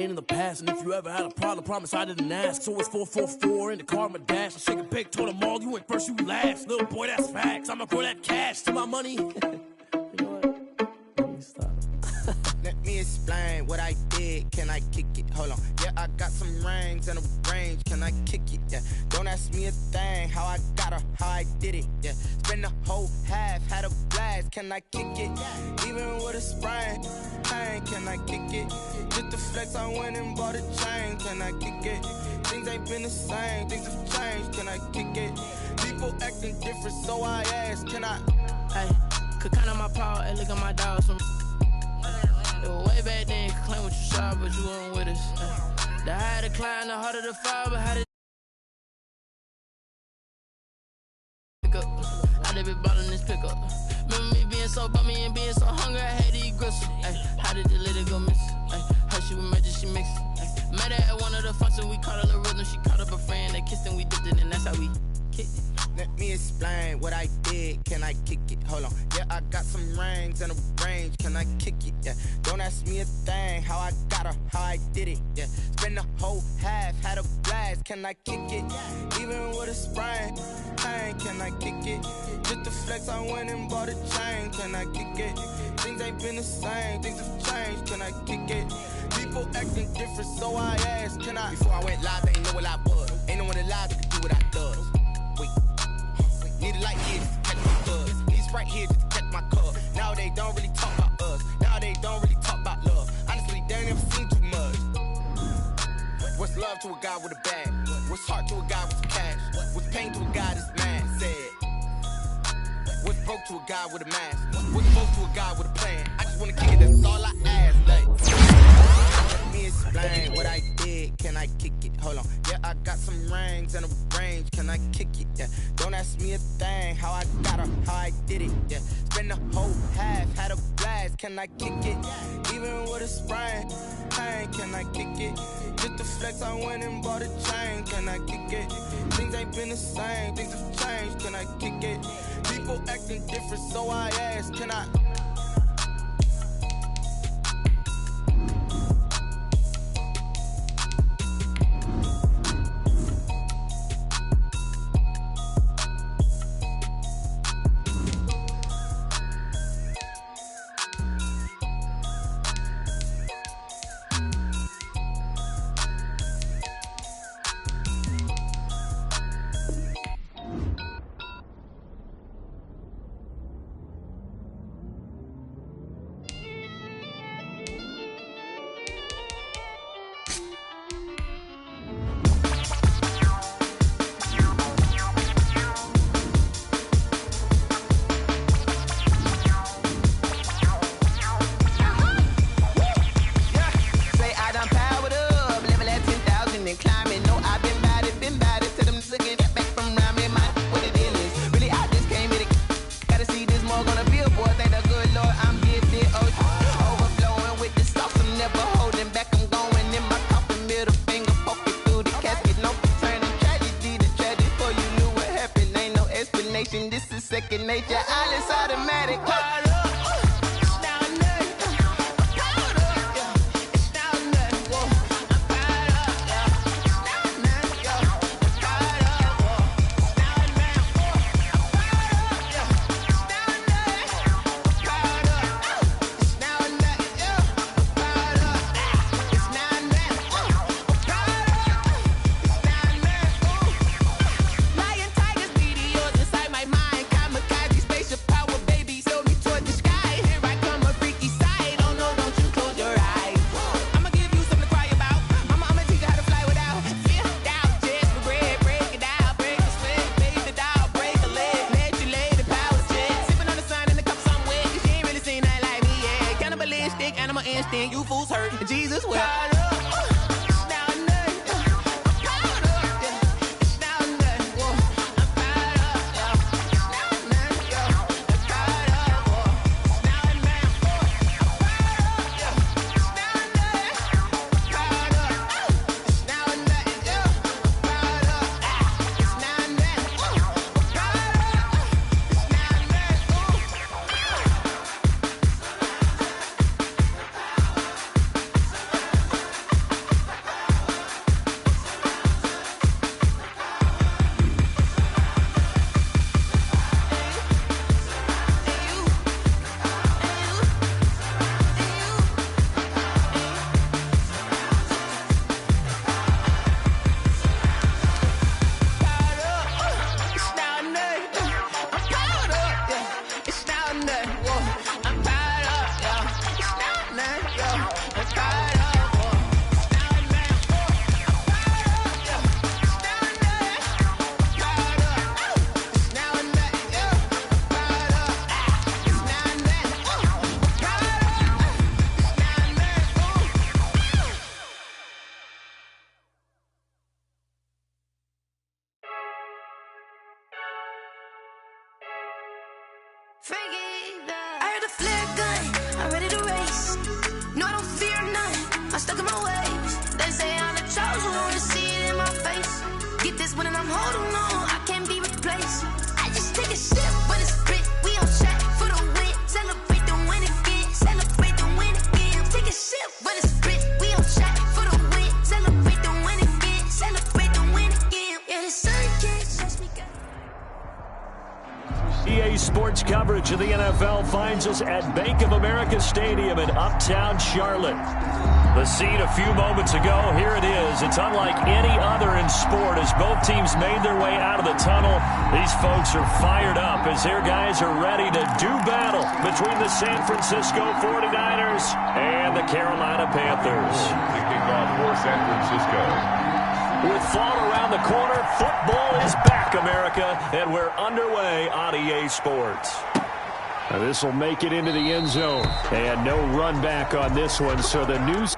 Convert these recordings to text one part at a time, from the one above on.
in the past, and if you ever had a problem, promise I didn't ask. So it's 444 in the car, my dash. I shake a big, told them all, you went first, you last. Little boy, that's facts. I'ma grow that cash to my money. You know what? Let me stop. Let me explain what I did. Can I kick it? Hold on. Yeah, I got some rings and a range. Can I kick it? Yeah. Don't ask me a thing. How I got her, how I did it. Yeah. Spend the whole half, had a blast. Can I kick it? Even with a sprain. Pain, can I kick it? Just the flex, I went and bought a chain. Can I kick it? Things ain't been the same. Things have changed. Can I kick it? People acting different, so I ask. Can I? Hey, could count on my power and look at my dogs from. It was way back then, could claim what you saw, but you weren't with us. The higher the climb, the harder the fall, but how did pick up? I did be bottling this pickup. Remember me being so bummy and being so hungry, I had to eat gristle. Ay, how did the little go miss? Ay, her she was magic, she mixed. Ay, met her at one of the functions, we caught a little rhythm. She caught up a friend, they kissed and we dipped it, and that's how we kicked it. Let me explain what I did. Can I kick it? Hold on. Yeah, I got some rings and a range. Can I kick it? Yeah. Don't ask me a thing. How I got her, how I did it. Yeah. Spend the whole half, had a blast. Can I kick it? Even with a sprain. Pain, can I kick it? Just the flex, I went and bought a chain. Can I kick it? Things ain't been the same. Things have changed. Can I kick it? People acting different, so I asked. Can I? Before I went live, they ain't know what I was. Ain't no one alive that could do what I does. Need a light here just to catch my buzz. Need Sprite here just to catch my cup. Now they don't really talk about us. Now they don't really talk about love. Honestly, they ain't never seen too much. What's love to a guy with a bag? What's heart to a guy with some cash? What's pain to a guy that's mad? Said. What's broke to a guy with a mask? What's broke to a guy with a plan? I just wanna kick it, that's all I ask. Like, let me explain what I did. Can I kick it? Hold on. Yeah, I got some rings and a range. Can I kick it? Yeah. Don't ask me a thing. How I got her, how I did it. Yeah. Spend the whole half, had a blast. Can I kick it? Even with a sprain. Pain, can I kick it? Just the flex, I went and bought a chain. Can I kick it? Things ain't been the same. Things have changed. Can I kick it? People acting different, so I ask. Can I? This is second nature, all is automatic. I heard a flare gun, I'm ready to race. No, I don't fear none, I'm stuck in my ways. They say I'm the chosen one, to see it in my face. Get this one and I'm holding on, I can't be replaced. I just take a sip, but it's spit. We on track for the win. Celebrate the win again, celebrate the win again. Take a sip, but it's spit. We on track for the win. Celebrate the win again, celebrate the win again. Yeah, the sun can't touch me. EA Sports coverage of the NFL finds us at Bank of America Stadium in Uptown Charlotte. The scene a few moments ago, here it is. It's unlike any other in sport as both teams made their way out of the tunnel. These folks are fired up as their guys are ready to do battle between the San Francisco 49ers and the Carolina Panthers. Kicking off for San Francisco. With fall around the corner, football is back, America, and we're underway on EA Sports. This will make it into the end zone, and no run back on this one, so the news...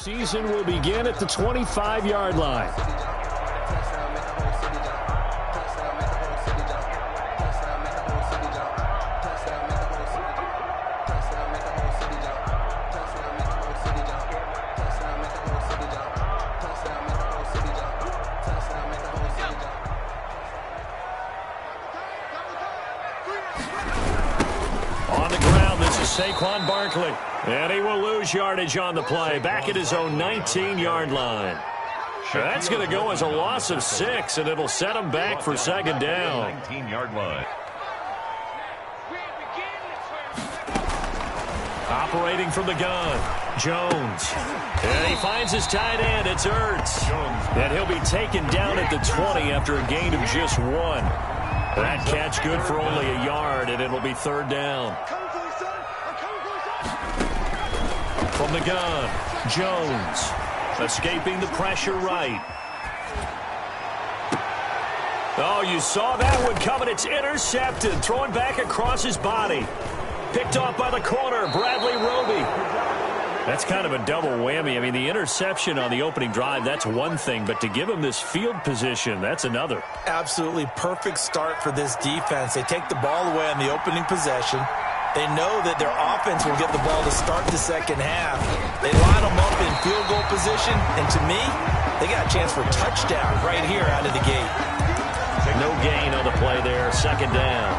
Season will begin at the 25-yard line. On the ground, this is Saquon Barkley. And he will lose yardage on the play, back at his own 19-yard line. That's going to go as a loss of 6, and it'll set him back for second down. 19-yard line. Operating from the gun, Jones. And he finds his tight end, it's Ertz. And he'll be taken down at the 20 after a gain of just 1. That catch good for only a yard, and it'll be third down. From the gun, Jones, escaping the pressure right. Oh, you saw that one coming. It's intercepted, throwing back across his body. Picked off by the corner, Bradley Roby. That's kind of a double whammy. I mean, the interception on the opening drive, that's one thing, but to give him this field position, that's another. Absolutely perfect start for this defense. They take the ball away on the opening possession. They know that their offense will get the ball to start the second half. They line them up in field goal position, and to me, they got a chance for a touchdown right here out of the gate. No gain on the play there, second down.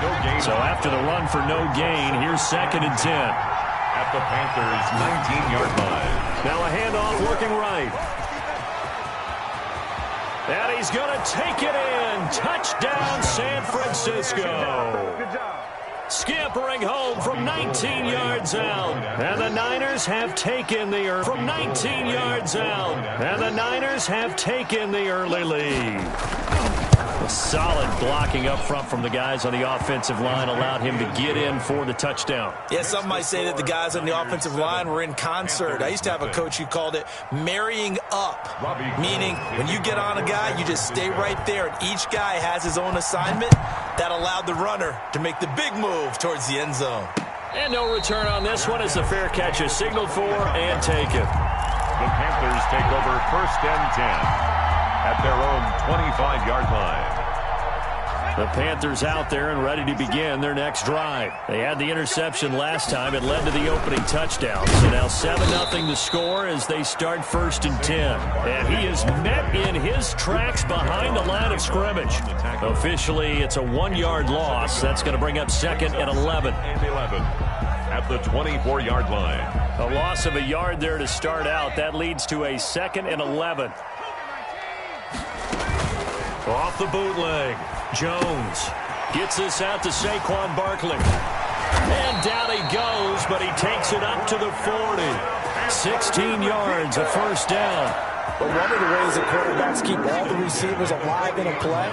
No gain. So after the run for no gain, here's 2nd and 10. At the Panthers' 19-yard line. Now a handoff working right. And he's going to take it in. Touchdown, San Francisco. Good job. Scampering home from 19 yards out. And the Niners have taken the from 19 yards out. And the Niners have taken the early lead. A solid blocking up front from the guys on the offensive line allowed him to get in for the touchdown. Yeah, some might say that the guys on the offensive line were in concert. I used to have a coach who called it marrying up, meaning when you get on a guy, you just stay right there, and each guy has his own assignment. That allowed the runner to make the big move towards the end zone. And no return on this one as the fair catch is signaled for and taken. The Panthers take over 1st and 10 at their own 25-yard line. The Panthers out there and ready to begin their next drive. They had the interception last time. It led to the opening touchdown. So now 7-0 the score as they start 1st and 10. And he is met in his tracks behind the line of scrimmage. Officially, it's a 1-yard loss. That's going to bring up 2nd and 11. At the 24-yard line. A loss of a yard there to start out. That leads to a 2nd and 11. Off the bootleg. Jones gets this out to Saquon Barkley. And down he goes, but he takes it up to the 40. 16 yards, a 1st down. But one of the ways that quarterbacks keep all the receivers alive in a play,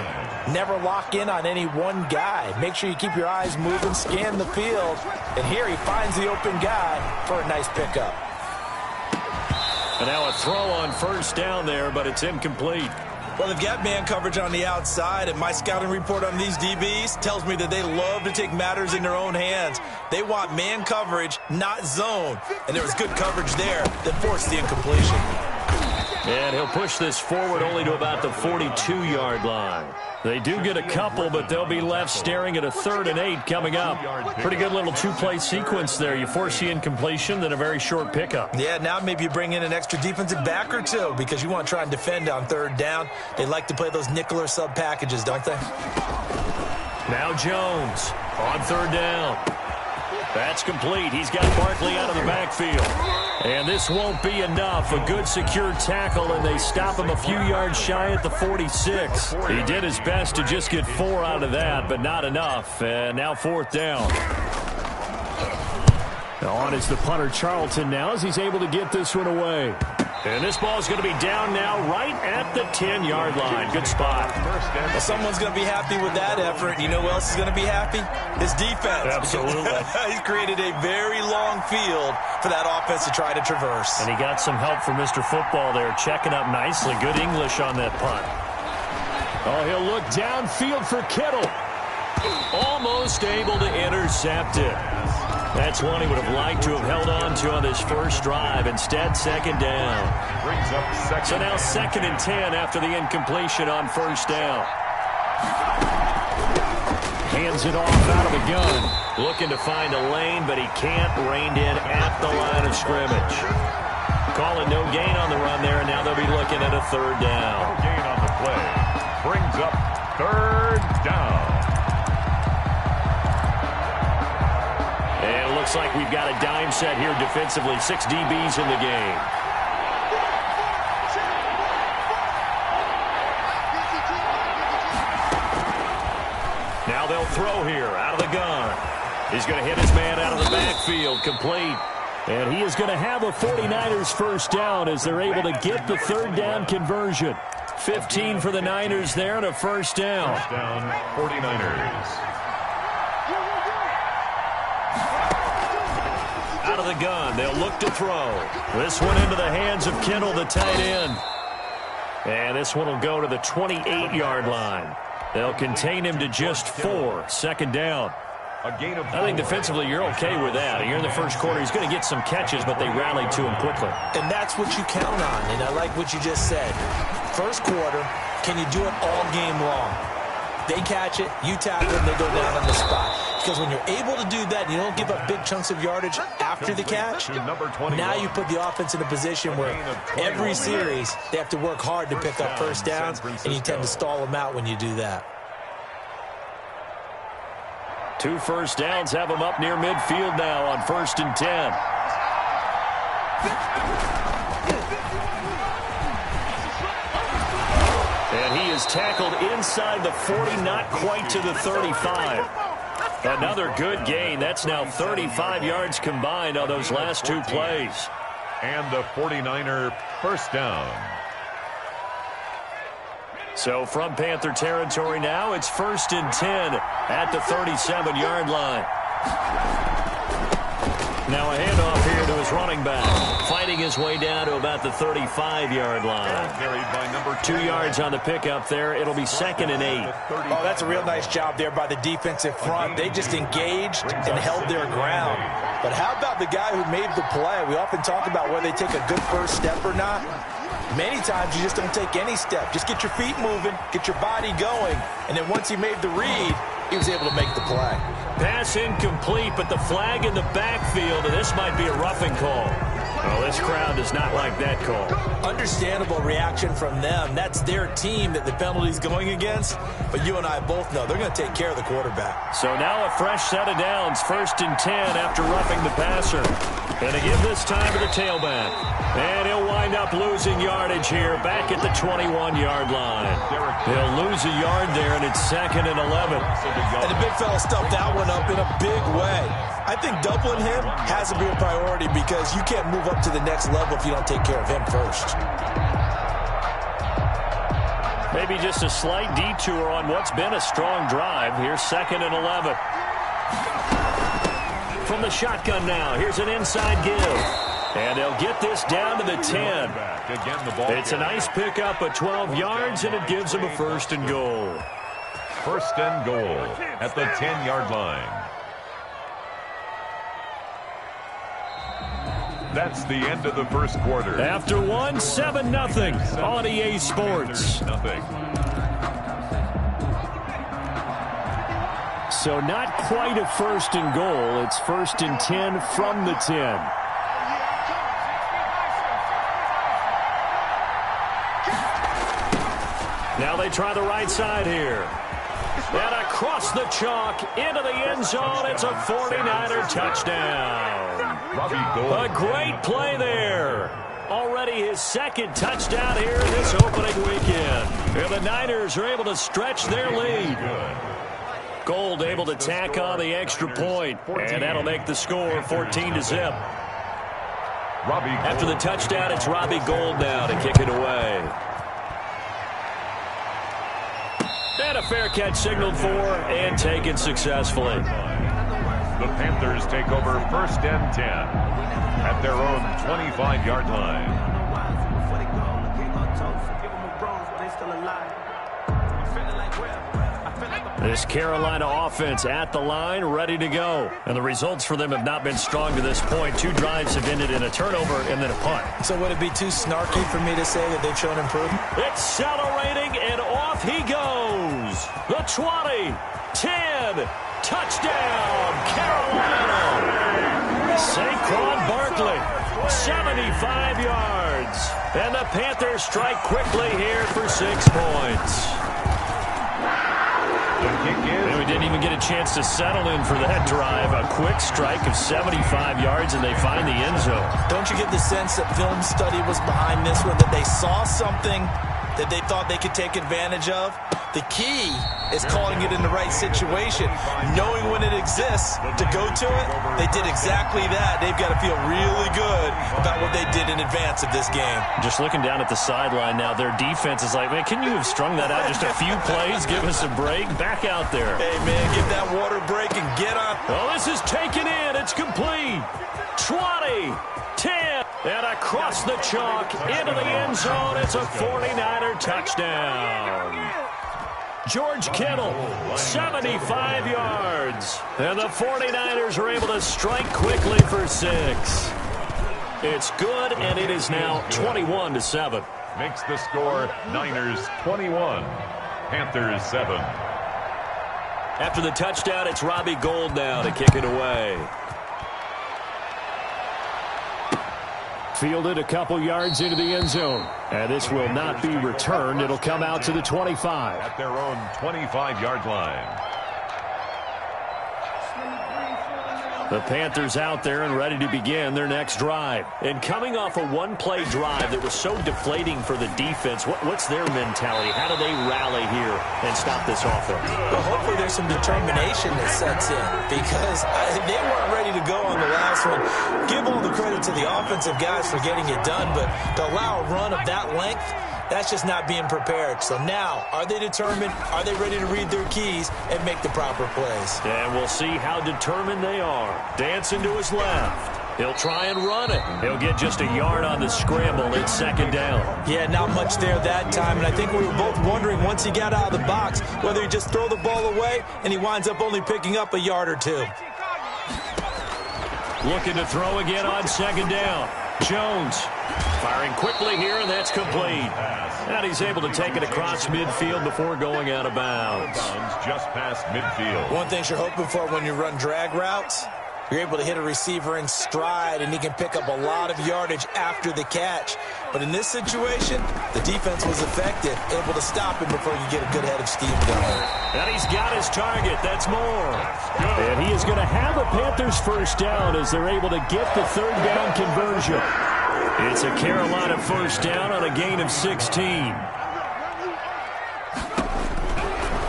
never lock in on any one guy. Make sure you keep your eyes moving, scan the field. And here he finds the open guy for a nice pickup. And now a throw on 1st down there, but it's incomplete. Well, they've got man coverage on the outside, and my scouting report on these DBs tells me that they love to take matters in their own hands. They want man coverage, not zone. And there was good coverage there that forced the incompletion. And he'll push this forward only to about the 42-yard line. They do get a couple, but they'll be left staring at a 3rd and 8 coming up. Pretty good little 2-play sequence there. You force the incompletion, then a very short pickup. Yeah, now maybe you bring in an extra defensive back or two because you want to try and defend on 3rd down. They like to play those nickel or sub packages, don't they? Now Jones on 3rd down. That's complete. He's got Barkley out of the backfield. And this won't be enough. A good secure tackle, and they stop him a few yards shy at the 46. He did his best to just get 4 out of that, but not enough. And now 4th down. On is the punter Charlton now as he's able to get this one away. And this ball is going to be down now right at the 10-yard line. Good spot. Well, someone's going to be happy with that effort. You know who else is going to be happy? His defense. Absolutely. He's created a very long field for that offense to try to traverse. And he got some help from Mr. Football there, checking up nicely. Good English on that punt. Oh, he'll look downfield for Kittle. Almost able to intercept it. That's one he would have liked to have held on to on this first drive. Instead, 2nd down. Brings up 2nd. So now 2nd and 10 after the incompletion on 1st down. Hands it off out of the gun. Looking to find a lane, but he can't. Reined in at the line of scrimmage. Calling no gain on the run there, and now they'll be looking at a 3rd down. No gain on the play. Brings up 3rd down. And it looks like we've got a dime set here defensively. 6 DBs in the game. Now they'll throw here out of the gun. He's going to hit his man out of the backfield. Complete. And he is going to have a 49ers 1st down as they're able to get the 3rd down conversion. 15 for the Niners there and a 1st down. 1st down, 49ers. Out of the gun, they'll look to throw. This one into the hands of Kittle, the tight end. And this one will go to the 28-yard line. They'll contain him to just 4. 2nd down. A gain of 4. I think defensively you're okay with that. You're in the first quarter. He's going to get some catches, but they rallied to him quickly. And that's what you count on, and I like what you just said. First quarter, can you do it all game long? They catch it, you tackle them, they go down on the spot. Because when you're able to do that, you don't give up big chunks of yardage after the catch, now you put the offense in a position where every series they have to work hard to pick up 1st downs, and you tend to stall them out when you do that. 2 1st downs have him up near midfield now on 1st and 10. And he is tackled inside the 40, not quite to the 35. Another good gain. That's now 35 yards combined on those last 2 plays. And the 49er 1st down. So from Panther territory now, it's 1st and 10 at the 37-yard line. Now a handoff here to his running back, fighting his way down to about the 35-yard line. Carried by number 2 yards on the pickup there. It'll be 2nd and 8. Oh, that's a real nice job there by the defensive front. They just engaged and held their ground. But how about the guy who made the play? We often talk about whether they take a good first step or not. Many times you just don't take any step. Just get your feet moving, get your body going, and then once he made the read, he was able to make the play. Pass incomplete, but the flag in the backfield, and this might be a roughing call. Well, this crowd does not like that call. Understandable reaction from them. That's their team that the penalty's going against. But you and I both know they're going to take care of the quarterback. So now a fresh set of downs, 1st and 10 after roughing the passer. Going to give this time to the tailback. And he'll wind up losing yardage here back at the 21-yard line. He'll lose a yard there, and it's 2nd and 11. And the big fella stuffed that one up in a big way. I think doubling him has to be a priority because you can't move up to the next level if you don't take care of him first. Maybe just a slight detour on what's been a strong drive. Here's 2nd and 11. From the shotgun now, here's an inside give. And they'll get this down to the 10. It's a nice pickup of 12 yards, and it gives them a 1st and goal. 1st and goal at the 10-yard line. That's the end of the first quarter. After one, 7-0 on EA Sports. So not quite a 1st and goal. It's 1st and 10 from the 10. Now they try the right side here. And across the chalk into the end zone. It's a 49er touchdown. A great play there. Already his 2nd touchdown here in this opening weekend. And the Niners are able to stretch their lead. Gold able to tack on the extra point, and that'll make the score 14-0. After the touchdown, it's Robbie Gould now to kick it away. And a fair catch signaled for and taken successfully. The Panthers take over 1st and 10 at their own 25-yard line. This Carolina offense at the line, ready to go. And the results for them have not been strong to this point. 2 drives have ended in a turnover and then a punt. So would it be too snarky for me to say that they've shown improvement? Accelerating, and off he goes. The 20, 10, touchdown, Carolina. Saquon Barkley, 75 yards. And the Panthers strike quickly here for 6 points. And we didn't even get a chance to settle in for that drive. A quick strike of 75 yards, and they find the end zone. Don't you get the sense that film study was behind this one, that they saw something that they thought they could take advantage of? The key is calling it in the right situation, knowing when it exists to go to it. They did exactly that. They've got to feel really good about what they did in advance of this game. Just looking down at the sideline now, their defense is like, man, can you have strung that out just a few plays? Give us a break. Back out there. Hey, man, give that water break and get on. Oh, this is taken in. It's complete. 20, 10, and across the chalk into the end zone. It's a 49er touchdown. George Kittle, 75 yards. And the 49ers are able to strike quickly for 6. It's good, and it is now 21-7. Makes the score Niners 21, Panthers 7. After the touchdown, it's Robbie Gould now to kick it away. Fielded a couple yards into the end zone. And this will not be returned. It'll come out to the 25. At their own 25-yard line. The Panthers out there and ready to begin their next drive. And coming off a one-play drive that was so deflating for the defense, what's their mentality? How do they rally here and stop this offense? Well, hopefully there's some determination that sets in because they weren't ready to go on the last one. Give all the credit to the offensive guys for getting it done, but to allow a run of that length, That's just not being prepared. So now, are they determined? Are they ready to read their keys and make the proper plays? And we'll see how determined they are. Dancing to his left. He'll try and run it. He'll get just a yard on the scramble. It's second down. Yeah, not much there that time. And I think we were both wondering once he got out of the box whether he'd just throw the ball away and he winds up only picking up a yard or two. Looking to throw again on second down. Jones firing quickly here, and that's complete. And he's able to take it across midfield before going out of bounds. Just past midfield. One thing you're hoping for when you run drag routes, you're able to hit a receiver in stride, and he can pick up a lot of yardage after the catch. But in this situation, the defense was effective, able to stop him before you get a good head of steam going. And he's got his target. That's more. And he is going to have a Panthers first down as they're able to get the third down conversion. It's a Carolina first down on a gain of 16.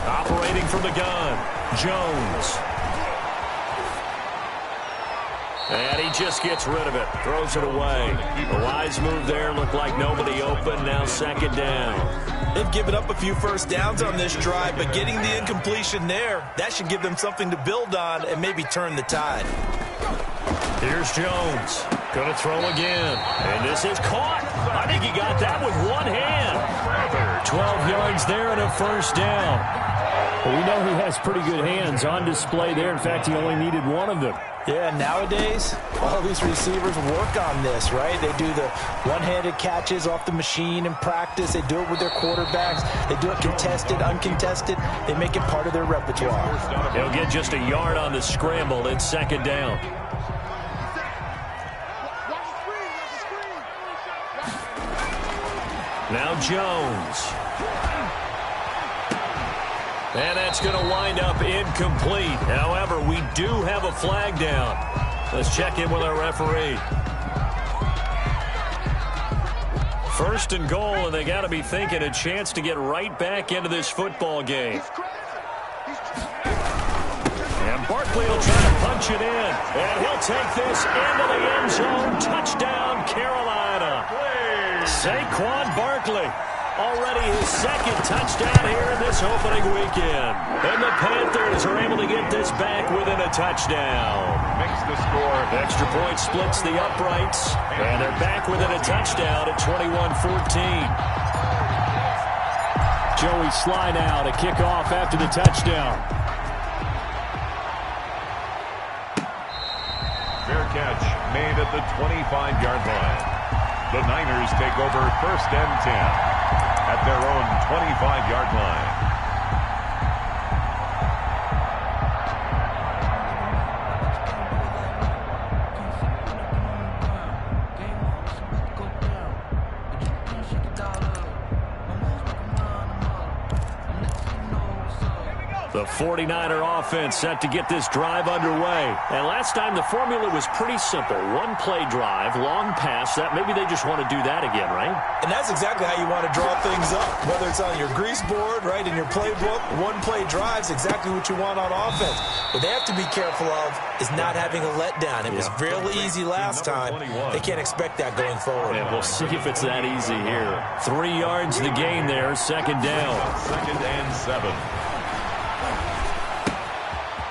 Operating from the gun, Jones. And he just gets rid of it, throws it away. A wise move there, looked like nobody open, now second down. They've given up a few first downs on this drive, but getting the incompletion there, that should give them something to build on and maybe turn the tide. Here's Jones, going to throw again, and this is caught. I think he got that with one hand. 12 yards there and a first down. Well, we know he has pretty good hands on display there. In fact, he only needed one of them. Yeah, nowadays, all these receivers work on this, right? They do the one-handed catches off the machine in practice. They do it with their quarterbacks. They do it contested, uncontested. They make it part of their repertoire. He'll get just a yard on the scramble. It's second down. Now Jones. And that's going to wind up incomplete. However, we do have a flag down. Let's check in with our referee. First and goal, and they got to be thinking a chance to get right back into this football game. And Barkley will try to punch it in. And he'll take this into the end zone. Touchdown, Carolina. Saquon Barkley. Already his second touchdown here in this opening weekend. And the Panthers are able to get this back within a touchdown. Makes the score. Extra point splits the uprights. And they're back within a touchdown at 21-14. Joey Sly now to kick off after the touchdown. Fair catch made at the 25-yard line. The Niners take over first and 10. At their own 25-yard line. The 49er offense set to get this drive underway. And last time the formula was pretty simple. One play drive, long pass. That maybe they just want to do that again, right? And that's exactly how you want to draw things up. Whether it's on your grease board, right, in your playbook, one play drive's exactly what you want on offense. What they have to be careful of is not having a letdown. It was really easy last time. They can't expect that going forward. And we'll see if it's that easy here. 3 yards the gain there, second down. Second and 7.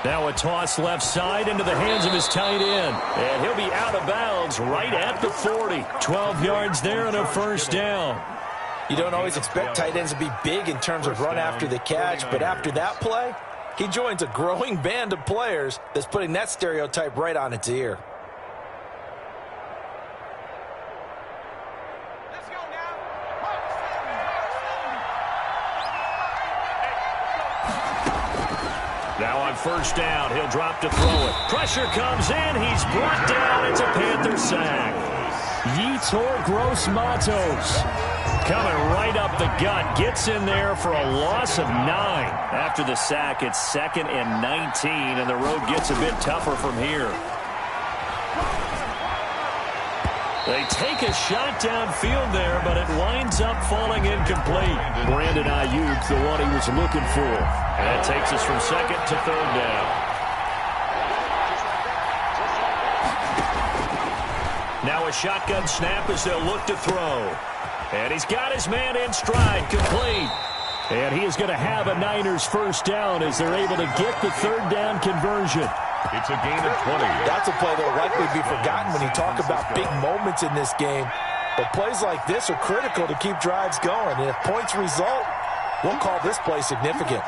Now a toss left side into the hands of his tight end. And he'll be out of bounds right at the 40. 12 yards there and a first down. You don't always expect tight ends to be big in terms of run after the catch, but after that play, he joins a growing band of players that's putting that stereotype right on its ear. Now on first down, he'll drop to throw it. Pressure comes in. He's brought down. It's a Panther sack. Yetur Gross-Matos coming right up the gut. Gets in there for a loss of 9. After the sack, it's 2nd and 19, and the road gets a bit tougher from here. They take a shot downfield there, but it winds up falling incomplete. Brandon Ayuk, the one he was looking for. And that takes us from 2nd to 3rd down. Now a shotgun snap as they'll look to throw. And he's got his man in stride, complete. And he is going to have a Niners first down as they're able to get the third down conversion. It's a gain of 20. That's a play that will likely be forgotten when you talk about big moments in this game. But plays like this are critical to keep drives going. And if points result, we'll call this play significant.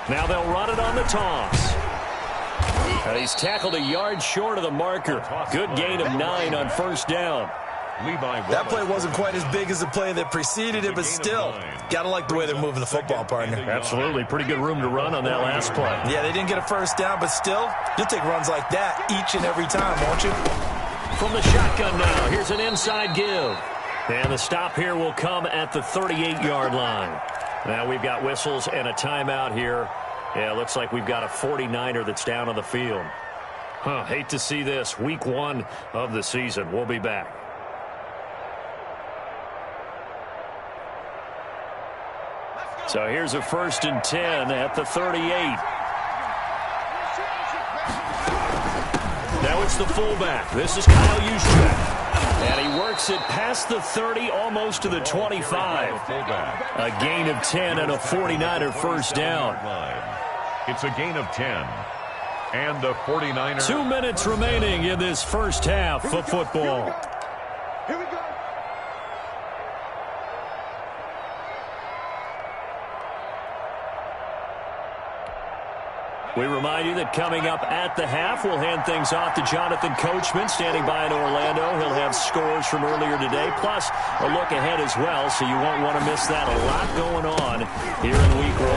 Now they'll run it on the toss. He's tackled a yard short of the marker. Good gain of 9 on first down. That play wasn't quite as big as the play that preceded it, but still, got to like the way they're moving the football, partner. Absolutely. Pretty good room to run on that last play. Yeah, they didn't get a first down, but still, you'll take runs like that each and every time, won't you? From the shotgun now, here's an inside give. And the stop here will come at the 38-yard line. Now we've got whistles and a timeout here. Yeah, looks like we've got a 49er that's down on the field. Hate to see this. Week 1 of the season. We'll be back. So here's a 1st and 10 at the 38. Now it's the fullback. This is Kyle Juszczyk. And he works it past the 30, almost to the 25. A gain of 10 and a 49er first down. It's a gain of 10 and a 49er. 2 minutes remaining in this first half of football. Here we go. We remind you that coming up at the half, we'll hand things off to Jonathan Coachman, standing by in Orlando. He'll have scores from earlier today, plus a look ahead as well, so you won't want to miss that. A lot going on here in Week 1.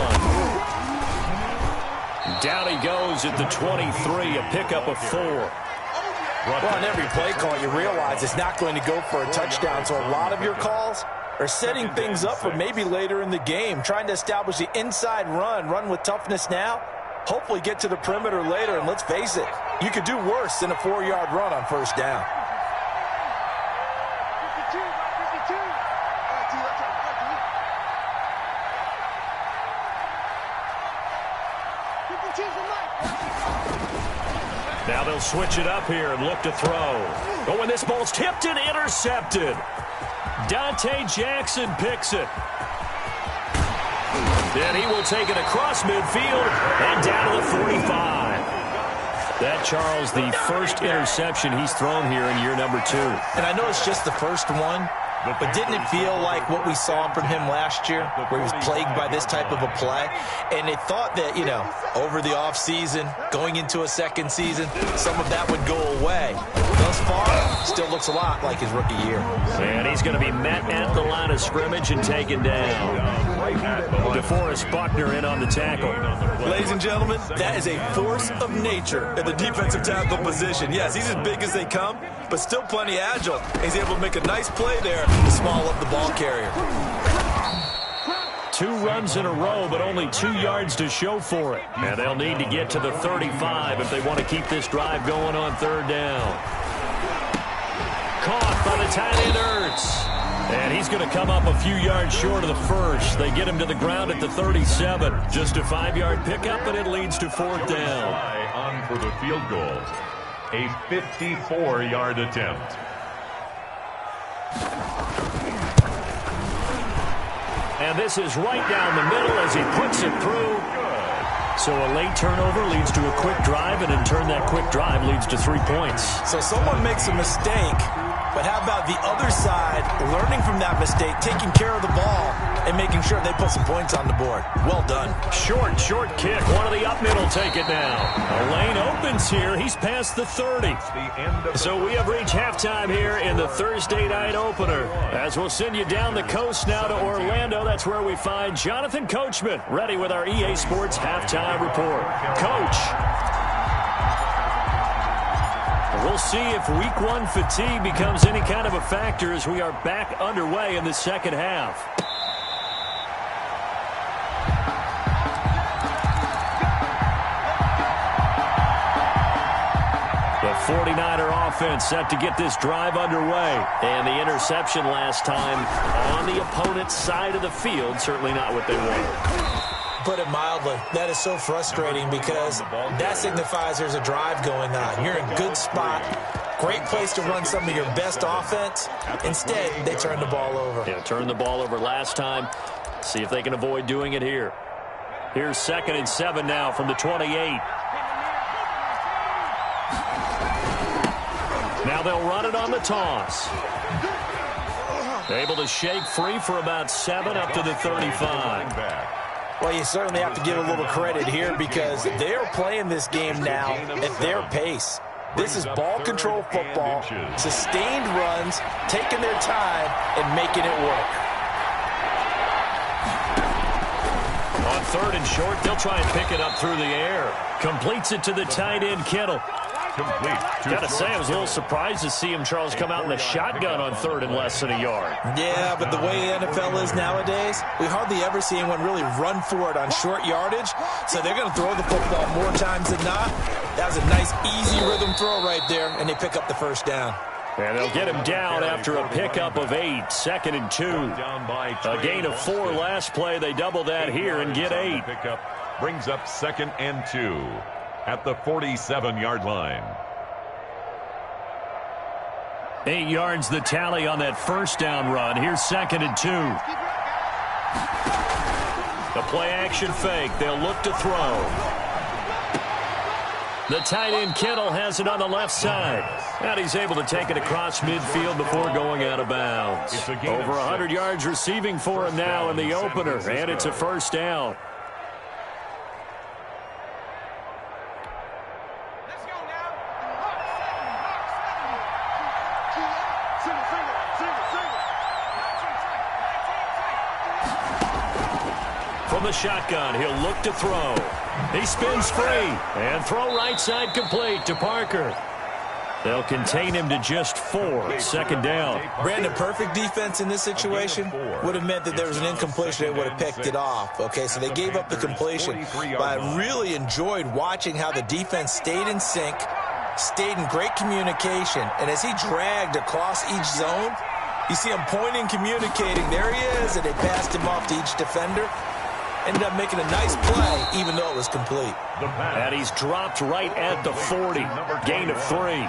Down he goes at the 23, a pickup of 4. Well, on every play call, you realize it's not going to go for a touchdown, so a lot of your calls are setting things up for maybe later in the game, trying to establish the inside run with toughness now. Hopefully get to the perimeter later, and let's face it, you could do worse than a 4-yard run on first down. 52, 52. Now they'll switch it up here and look to throw. Oh, and this ball's tipped and intercepted. Dante Jackson picks it. And he will take it across midfield and down to the 45. That, Charles, the first interception he's thrown here in year number 2. And I know it's just the first one, but didn't it feel like what we saw from him last year, where he was plagued by this type of a play? And they thought that, you know, over the offseason, going into a second season, some of that would go away. Thus far, still looks a lot like his rookie year. And he's going to be met at the line of scrimmage and taken down. DeForest Buckner in on the tackle. Ladies and gentlemen, that is a force of nature at the defensive tackle position. Yes, he's as big as they come, but still plenty agile. He's able to make a nice play there to small up the ball carrier. 2 runs in a row, but only 2 yards to show for it. And they'll need to get to the 35 if they want to keep this drive going on third down. Caught by the tight end Ertz. And he's going to come up a few yards short of the first. They get him to the ground at the 37. Just a 5-yard pickup, and it leads to 4th down. On for the field goal. A 54-yard attempt. And this is right down the middle as he puts it through. So a late turnover leads to a quick drive, and in turn that quick drive leads to 3 points. So someone makes a mistake, but how about the other side learning from that mistake, taking care of the ball, and making sure they put some points on the board? Well done. Short kick. One of the up middle take it now. A lane opens here. He's past the 30. So we have reached halftime here in the Thursday night opener. As we'll send you down the coast now to Orlando. That's where we find Jonathan Coachman ready with our EA Sports halftime report. Coach. We'll see if Week 1 fatigue becomes any kind of a factor as we are back underway in the second half. The 49er offense set to get this drive underway. And the interception last time on the opponent's side of the field, certainly not what they wanted. put it mildly. That is so frustrating because that signifies there's a drive going on. You're in a good spot. Great place to run some of your best offense. Instead, they turn the ball over. Yeah, turned the ball over last time. See if they can avoid doing it here. Here's 2nd and 7 now from the 28. Now they'll run it on the toss. Able to shake free for about 7 up to the 35. Well, you certainly have to give a little credit here because they're playing this game now at their pace. This is ball control football, sustained runs, taking their time, and making it work. On 3rd and short, they'll try and pick it up through the air. Completes it to the tight end, Kittle. Got to say, I was a little surprised to see him, Charles, come out in the shotgun on 3rd and less than a yard. Yeah, but the way the NFL is nowadays, we hardly ever see anyone really run for it on short yardage. So they're going to throw the football more times than not. That was a nice, easy rhythm throw right there, and they pick up the first down. And they'll get him down after a pickup of 8, 2nd and 2. A gain of 4 last play. They double that here and get 8. Brings up 2nd and 2 at the 47-yard line. 8 yards the tally on that first down run. Here's 2nd and 2. The play action fake. They'll look to throw. The tight end Kittle has it on the left side. And he's able to take it across midfield before going out of bounds. Over 100 yards receiving for him now in the opener. And it's a first down. From the shotgun, he'll look to throw. He spins free, and throw right side complete to Parker. They'll contain him to just 4, 2nd down. Brandon, perfect defense in this situation would have meant that there was an incompletion. They would have picked it off. Okay, so they gave up the completion. But I really enjoyed watching how the defense stayed in sync, stayed in great communication. And as he dragged across each zone, you see him pointing, communicating. There he is, and they passed him off to each defender. Ended up making a nice play, even though it was complete. And he's dropped right at the 40. Gain of 3.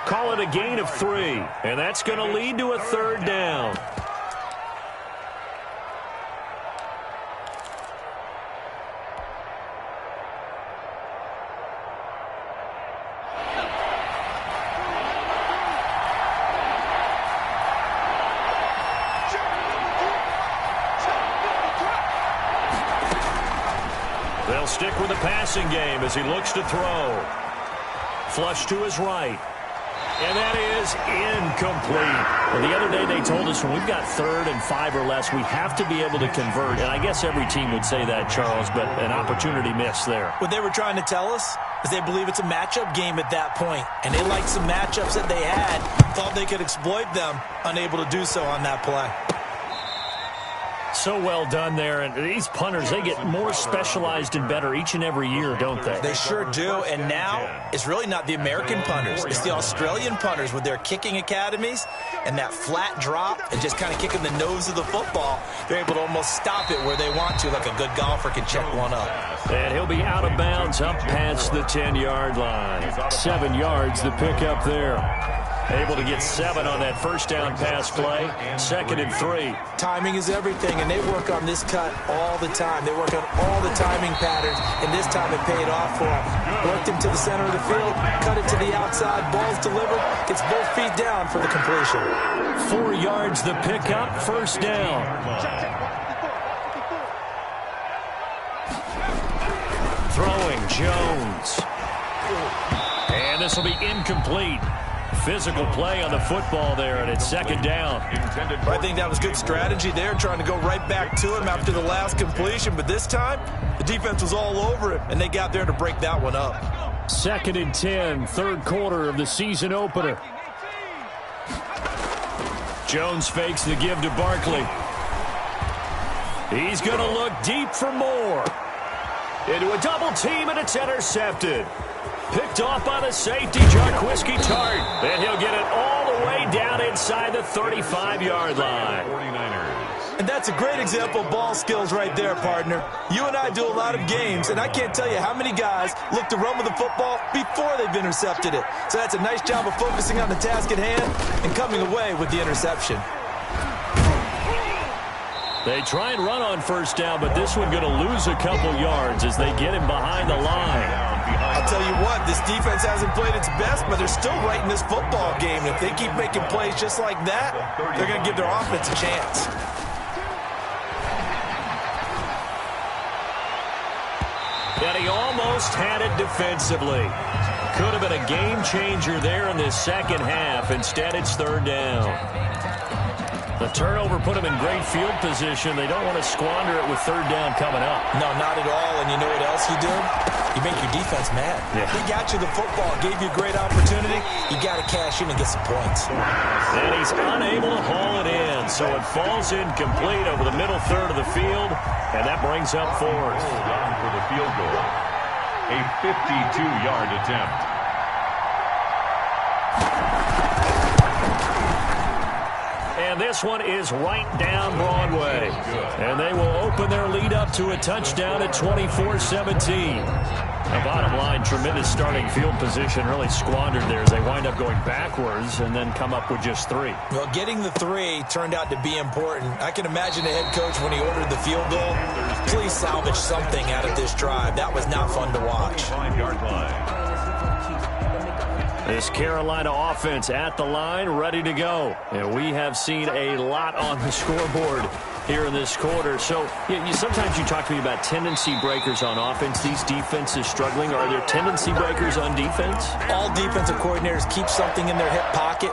Call it a gain of 3. And that's going to lead to a 3rd down. They'll stick with the passing game as he looks to throw. Flush to his right. And that is incomplete. Well, the other day they told us when we've got 3rd and 5 or less, we have to be able to convert. And I guess every team would say that, Charles, but an opportunity missed there. What they were trying to tell us is they believe it's a matchup game at that point. And they liked some matchups that they had, thought they could exploit them, unable to do so on that play. So well done there. And these punters, they get more specialized and better each and every year, don't they? They sure do. And now it's really not the American punters. It's the Australian punters with their kicking academies and that flat drop and just kind of kicking the nose of the football. They're able to almost stop it where they want to, like a good golfer can check one up. And he'll be out of bounds up past the 10-yard line. 7 yards the pickup there. Able to get 7 on that first down pass play. 2nd and 3. Timing is everything, and they work on this cut all the time. They work on all the timing patterns, and this time it paid off for them. Worked him to the center of the field, cut it to the outside, ball's delivered, gets both feet down for the completion. 4 yards the pickup, first down. Throwing Jones. And this will be incomplete. Physical play on the football there, and it's 2nd down. I think that was good strategy there, trying to go right back to him after the last completion. But this time, the defense was all over him, and they got there to break that one up. 2nd and 10, 3rd quarter of the season opener. Jones fakes the give to Barkley. He's going to look deep for more. Into a double team, and it's intercepted. Picked off by the safety, Jarquiski Tart. And he'll get it all the way down inside the 35-yard line. 49ers. And that's a great example of ball skills right there, partner. You and I do a lot of games, and I can't tell you how many guys look to run with the football before they've intercepted it. So that's a nice job of focusing on the task at hand and coming away with the interception. They try and run on first down, but this one going to lose a couple yards as they get him behind the line. I'll tell you what, this defense hasn't played its best, but they're still right in this football game. If they keep making plays just like that, they're going to give their offense a chance. And he almost had it defensively. Could have been a game changer there in this second half. Instead, it's third down. The turnover put them in great field position. They don't want to squander it with third down coming up. No, not at all. And you know what else you do? You make your defense mad. Yeah. He got you the football, gave you a great opportunity. You got to cash in and get some points. And he's unable to haul it in, so it falls incomplete over the middle third of the field, and that brings up fourth. Down for the field goal. A 52-yard attempt. And this one is right down Broadway. And they will open their lead up to a touchdown at 24-17. The bottom line, tremendous starting field position, really squandered there as they wind up going backwards and then come up with just 3. Well, getting the 3 turned out to be important. I can imagine the head coach when he ordered the field goal. Please salvage something out of this drive. That was not fun to watch. 5-yard line. This Carolina offense at the line, ready to go. And we have seen a lot on the scoreboard here in this quarter. So sometimes you talk to me about tendency breakers on offense. These defenses struggling. Are there tendency breakers on defense? All defensive coordinators keep something in their hip pocket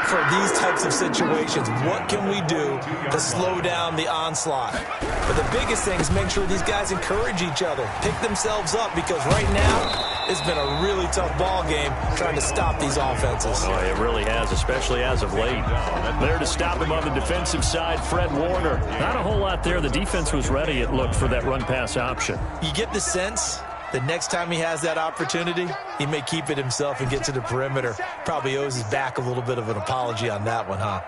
for these types of situations. What can we do to slow down the onslaught? But the biggest thing is make sure these guys encourage each other, pick themselves up, because right now it's been a really tough ball game trying to stop these offenses. Oh, it really has, especially as of late. There to stop him on the defensive side, Fred Warner. Not a whole lot there. The defense was ready, it looked, for that run-pass option. You get the sense that next time he has that opportunity, he may keep it himself and get to the perimeter. Probably owes his back a little bit of an apology on that one, huh?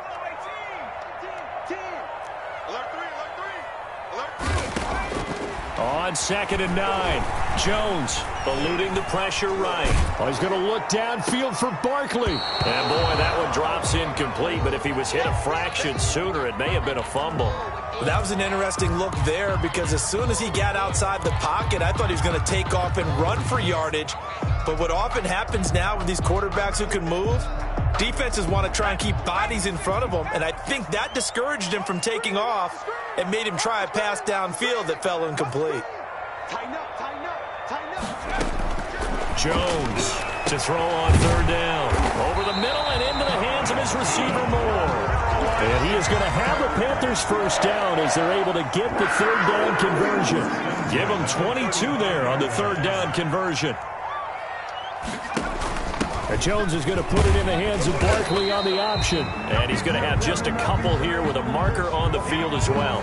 On 2nd and 9, Jones eluding the pressure right. Oh, he's going to look downfield for Barkley. And boy, that one drops incomplete, but if he was hit a fraction sooner, it may have been a fumble. That was an interesting look there, because as soon as he got outside the pocket, I thought he was going to take off and run for yardage. But what often happens now with these quarterbacks who can move, defenses want to try and keep bodies in front of them, and I think that discouraged him from taking off and made him try a pass downfield that fell incomplete. Tighten up, tighten up, tighten up. Jones to throw on third down. Over the middle and into the hands of his receiver Moore. And he is going to have the Panthers first down as they're able to get the third down conversion. Give them 22 there on the third down conversion. And Jones is going to put it in the hands of Barkley on the option. And he's going to have just a couple here with a marker on the field as well.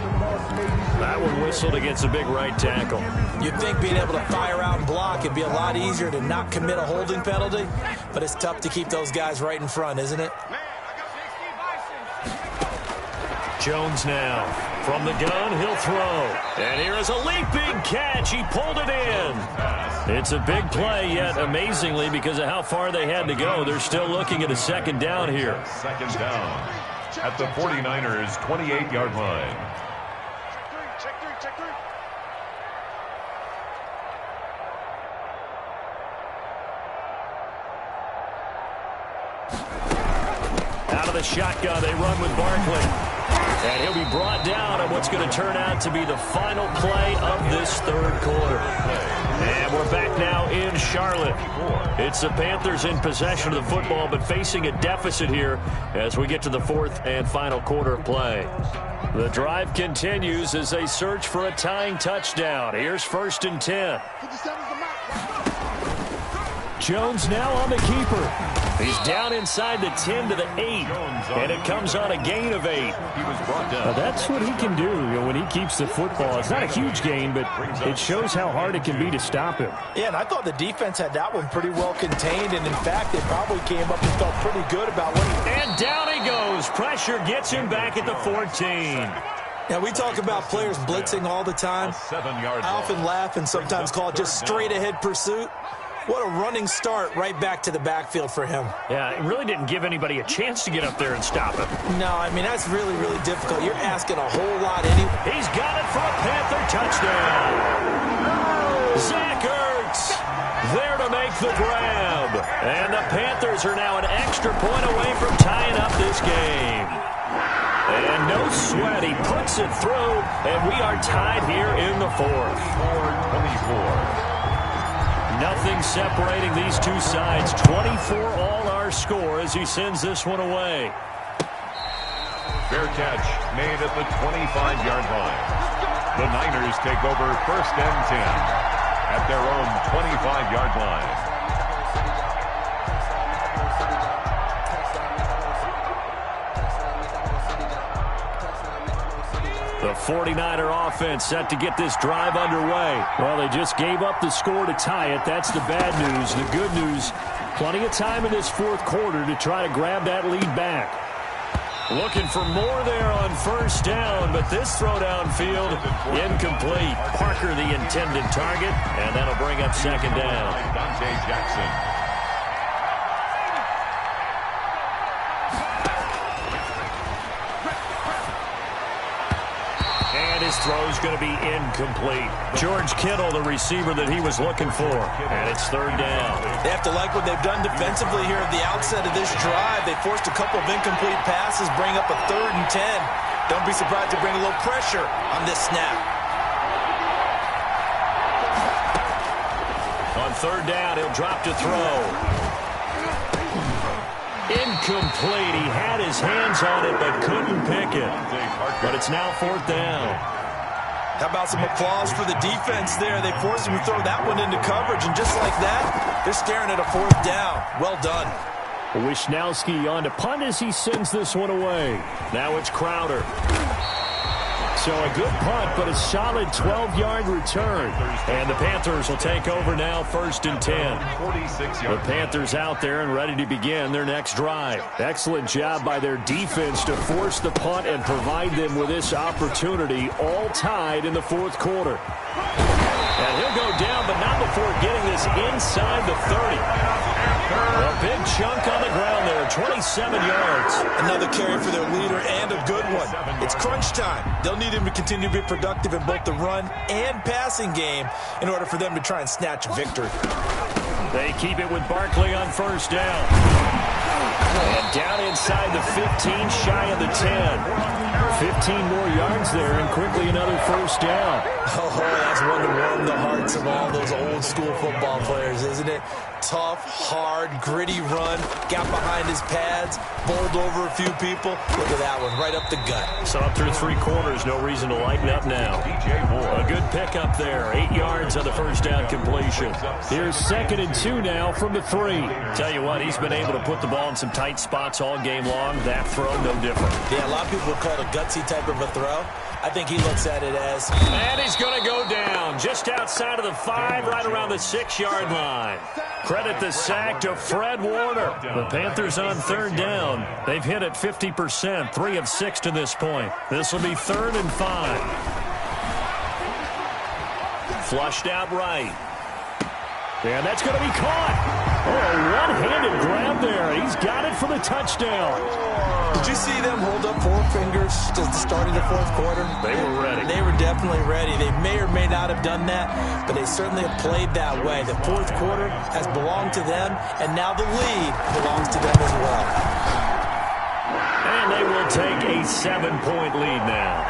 That one whistled against a big right tackle. You'd think being able to fire out and block would be a lot easier to not commit a holding penalty, but it's tough to keep those guys right in front, isn't it? Jones now from the gun, he'll throw. And here is a leaping catch. He pulled it in. It's a big play, yet amazingly, because of how far they had to go, they're still looking at a second down here. Second down at the 49ers' 28-yard line. Check three. Out of the shotgun, they run with Barkley. And he'll be brought down on what's going to turn out to be the final play of this third quarter. And we're back now in Charlotte. It's the Panthers in possession of the football, but facing a deficit here as we get to the fourth and final quarter of play. The drive continues as they search for a tying touchdown. Here's 1st and 10. Jones now on the keeper. He's down inside the 10 to the 8, and it comes on a gain of 8. He was brought down. That's what he can do when he keeps the football. It's not a huge gain, but it shows how hard it can be to stop him. Yeah, and I thought the defense had that one pretty well contained, and in fact, they probably came up and felt pretty good about what he... And down he goes. Pressure gets him back at the 14. Now, we talk about players blitzing all the time. I often laugh and sometimes call it just straight-ahead pursuit. What a running start right back to the backfield for him. Yeah, it really didn't give anybody a chance to get up there and stop him. No, I mean, that's really, really difficult. You're asking a whole lot anyway. He's got it for a Panther touchdown. Zach Ertz there to make the grab. And the Panthers are now an extra point away from tying up this game. And no sweat, he puts it through, and we are tied here in the fourth. 24. Nothing separating these two sides. 24 all our score as he sends this one away. Fair catch made at the 25-yard line. The Niners take over 1st and 10 at their own 25-yard line. The 49er offense set to get this drive underway. Well, they just gave up the score to tie it. That's the bad news. The good news, plenty of time in this fourth quarter to try to grab that lead back. Looking for more there on 1st down, but this throw downfield incomplete. Parker the intended target, and that'll bring up 2nd down. Dante Jackson. His throw's going to be incomplete. George Kittle, the receiver that he was looking for. And it's 3rd down. They have to like what they've done defensively here at the outset of this drive. They forced a couple of incomplete passes, bring up a 3rd and 10. Don't be surprised to bring a little pressure on this snap. On 3rd down, he'll drop to throw. Incomplete. He had his hands on it but couldn't pick it. But it's now 4th down. How about some applause for the defense there? They forced him to throw that one into coverage, and just like that, they're staring at a 4th down. Well done. Wishnowski on to punt as he sends this one away. Now it's Crowder. So a good punt, but a solid 12-yard return. And the Panthers will take over now 1st and 10. The Panthers out there and ready to begin their next drive. Excellent job by their defense to force the punt and provide them with this opportunity, all tied in the 4th quarter. And he'll go down, but not before getting this inside the 30. A big chunk on the ground there, 27 yards. Another carry for their leader and a good one. It's crunch time. They'll need him to continue to be productive in both the run and passing game in order for them to try and snatch a victory. They keep it with Barkley on 1st down. And down inside the 15, shy of the 10. 15 more yards there, and quickly another 1st down. Oh, that's one to warm the hearts of all those old-school football players, isn't it? Tough, hard, gritty run, got behind his pads, bowled over a few people. Look at that one, right up the gut. So up through 3 quarters, no reason to lighten up now. A good pickup there, 8 yards on the 1st down completion. Here's 2nd and 2 now from the 3. Tell you what, he's been able to put the ball in some tight spots all game long. That throw, no different. Yeah, a lot of people would call it a gutsy type of a throw. I think he looks at it as... And he's going to go down just outside of the 5, right around the 6-yard line. Credit the sack to Fred Warner. The Panthers on 3rd down. They've hit it 50%, 3 of 6 to this point. This will be 3rd and 5. Flushed out right. And that's going to be caught. Oh, a one-handed grab there. He's got it for the touchdown. Did you see them hold up 4 fingers to the start of the 4th quarter? They were ready. They were definitely ready. They may or may not have done that, but they certainly have played that way. The 4th quarter has belonged to them, and now the lead belongs to them as well. And they will take a 7-point lead now.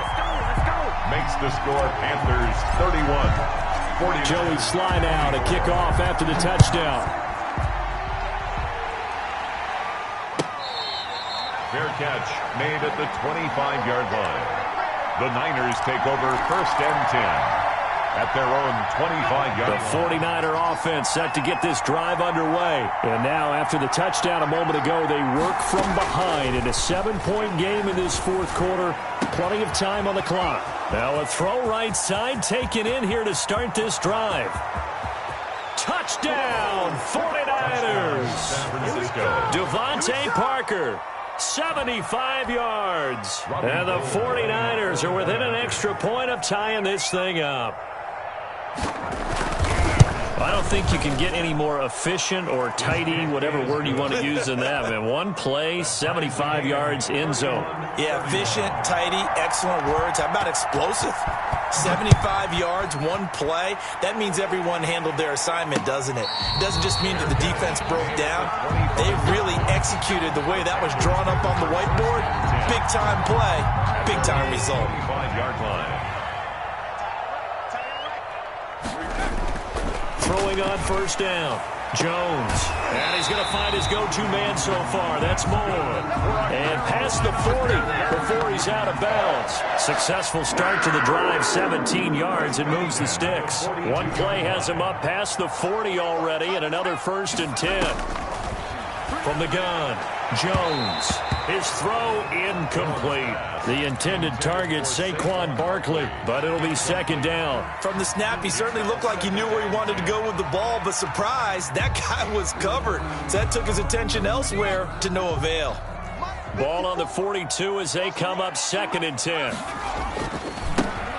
Makes the score Panthers 31. Joey Sly now to kick off after the touchdown. Fair catch made at the 25-yard line. The Niners take over 1st and 10 at their own 25-yard line. The 49er offense set to get this drive underway. And now after the touchdown a moment ago, they work from behind in a 7-point game in this 4th quarter. Plenty of time on the clock. Now a throw right side taken in here to start this drive. Touchdown, 49ers! San Francisco. Devontae Parker. 75 yards. And the 49ers are within an extra point of tying this thing up. I don't think you can get any more efficient or tidy, whatever word you want to use in that. Man, one play, 75 yards, end zone. Yeah, efficient, tidy, excellent words. How about explosive? 75 yards, one play. That means everyone handled their assignment, doesn't it? It doesn't just mean that the defense broke down. They really executed the way that was drawn up on the whiteboard. Big-time play, big-time result. 5-yard line. Throwing on first down. Jones. And he's going to find his go-to man so far. That's Moore. And past the 40 before he's out of bounds. Successful start to the drive, 17 yards, and moves the sticks. One play has him up past the 40 already, and another 1st and 10. From the gun, Jones. His throw incomplete. The intended target, Saquon Barkley, but it'll be 2nd down. From the snap, he certainly looked like he knew where he wanted to go with the ball, but surprise, that guy was covered. So that took his attention elsewhere to no avail. Ball on the 42 as they come up 2nd and 10.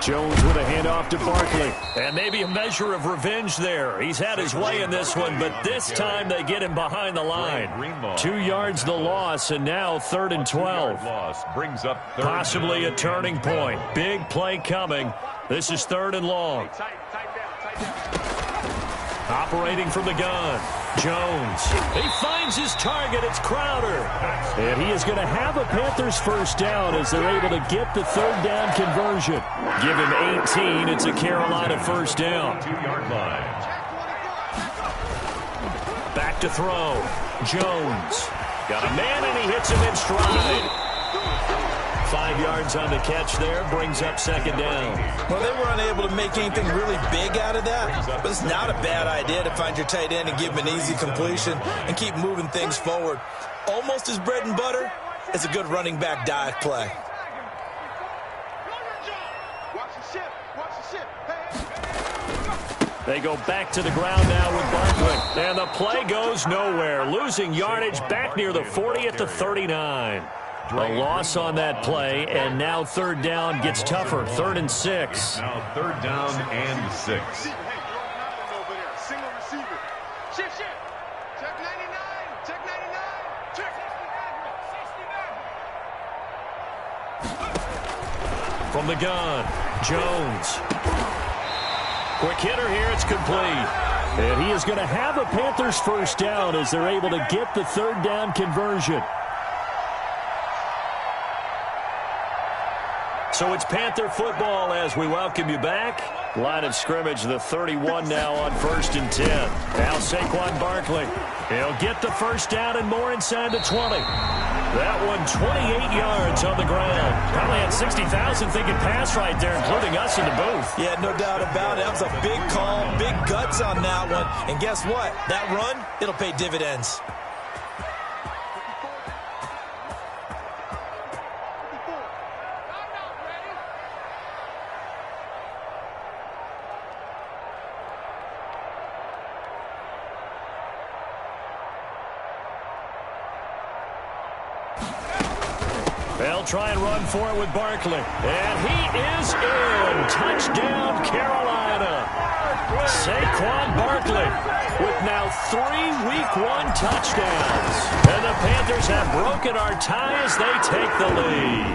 Jones with a handoff to Barkley. And maybe a measure of revenge there. He's had his way in this one, but this time they get him behind the line. 2 yards the loss, and now 3rd and 12. Brings up possibly a turning point. Big play coming. This is 3rd and long. Operating from the gun, Jones. He finds his target. It's Crowder. And he is going to have a Panthers 1st down as they're able to get the 3rd down conversion. Give him 18. It's a Carolina 1st down. 2-yard line. Back to throw. Jones. Got a man, and he hits him in stride. 5 yards on the catch there, brings up 2nd down. Well, they were unable to make anything really big out of that, but it's not a bad idea to find your tight end and give him an easy completion and keep moving things forward. Almost as bread and butter as a good running back dive play. They go back to the ground now with Barkley. And the play goes nowhere. Losing yardage back near the 40 at the 39. A loss on that play, and now 3rd down gets tougher. 3rd and 6. Now 3rd down and 6. Single receiver. Shift. Check 99. Check 99. Check 69. From the gun, Jones. Quick hitter here, it's complete. And he is going to have a Panthers 1st down as they're able to get the 3rd down conversion. So it's Panther football as we welcome you back. Line of scrimmage, the 31 now on 1st and 10. Now Saquon Barkley. He'll get the 1st down and more inside the 20. That one 28 yards on the ground. Probably had 60,000 thinking pass right there, including us in the booth. Yeah, no doubt about it. That was a big call, big guts on that one. And guess what? That run, it'll pay dividends. They'll try and run for it with Barkley. And he is in. Touchdown, Carolina. Saquon Barkley with now 3 Week 1 touchdowns. And the Panthers have broken our tie as they take the lead.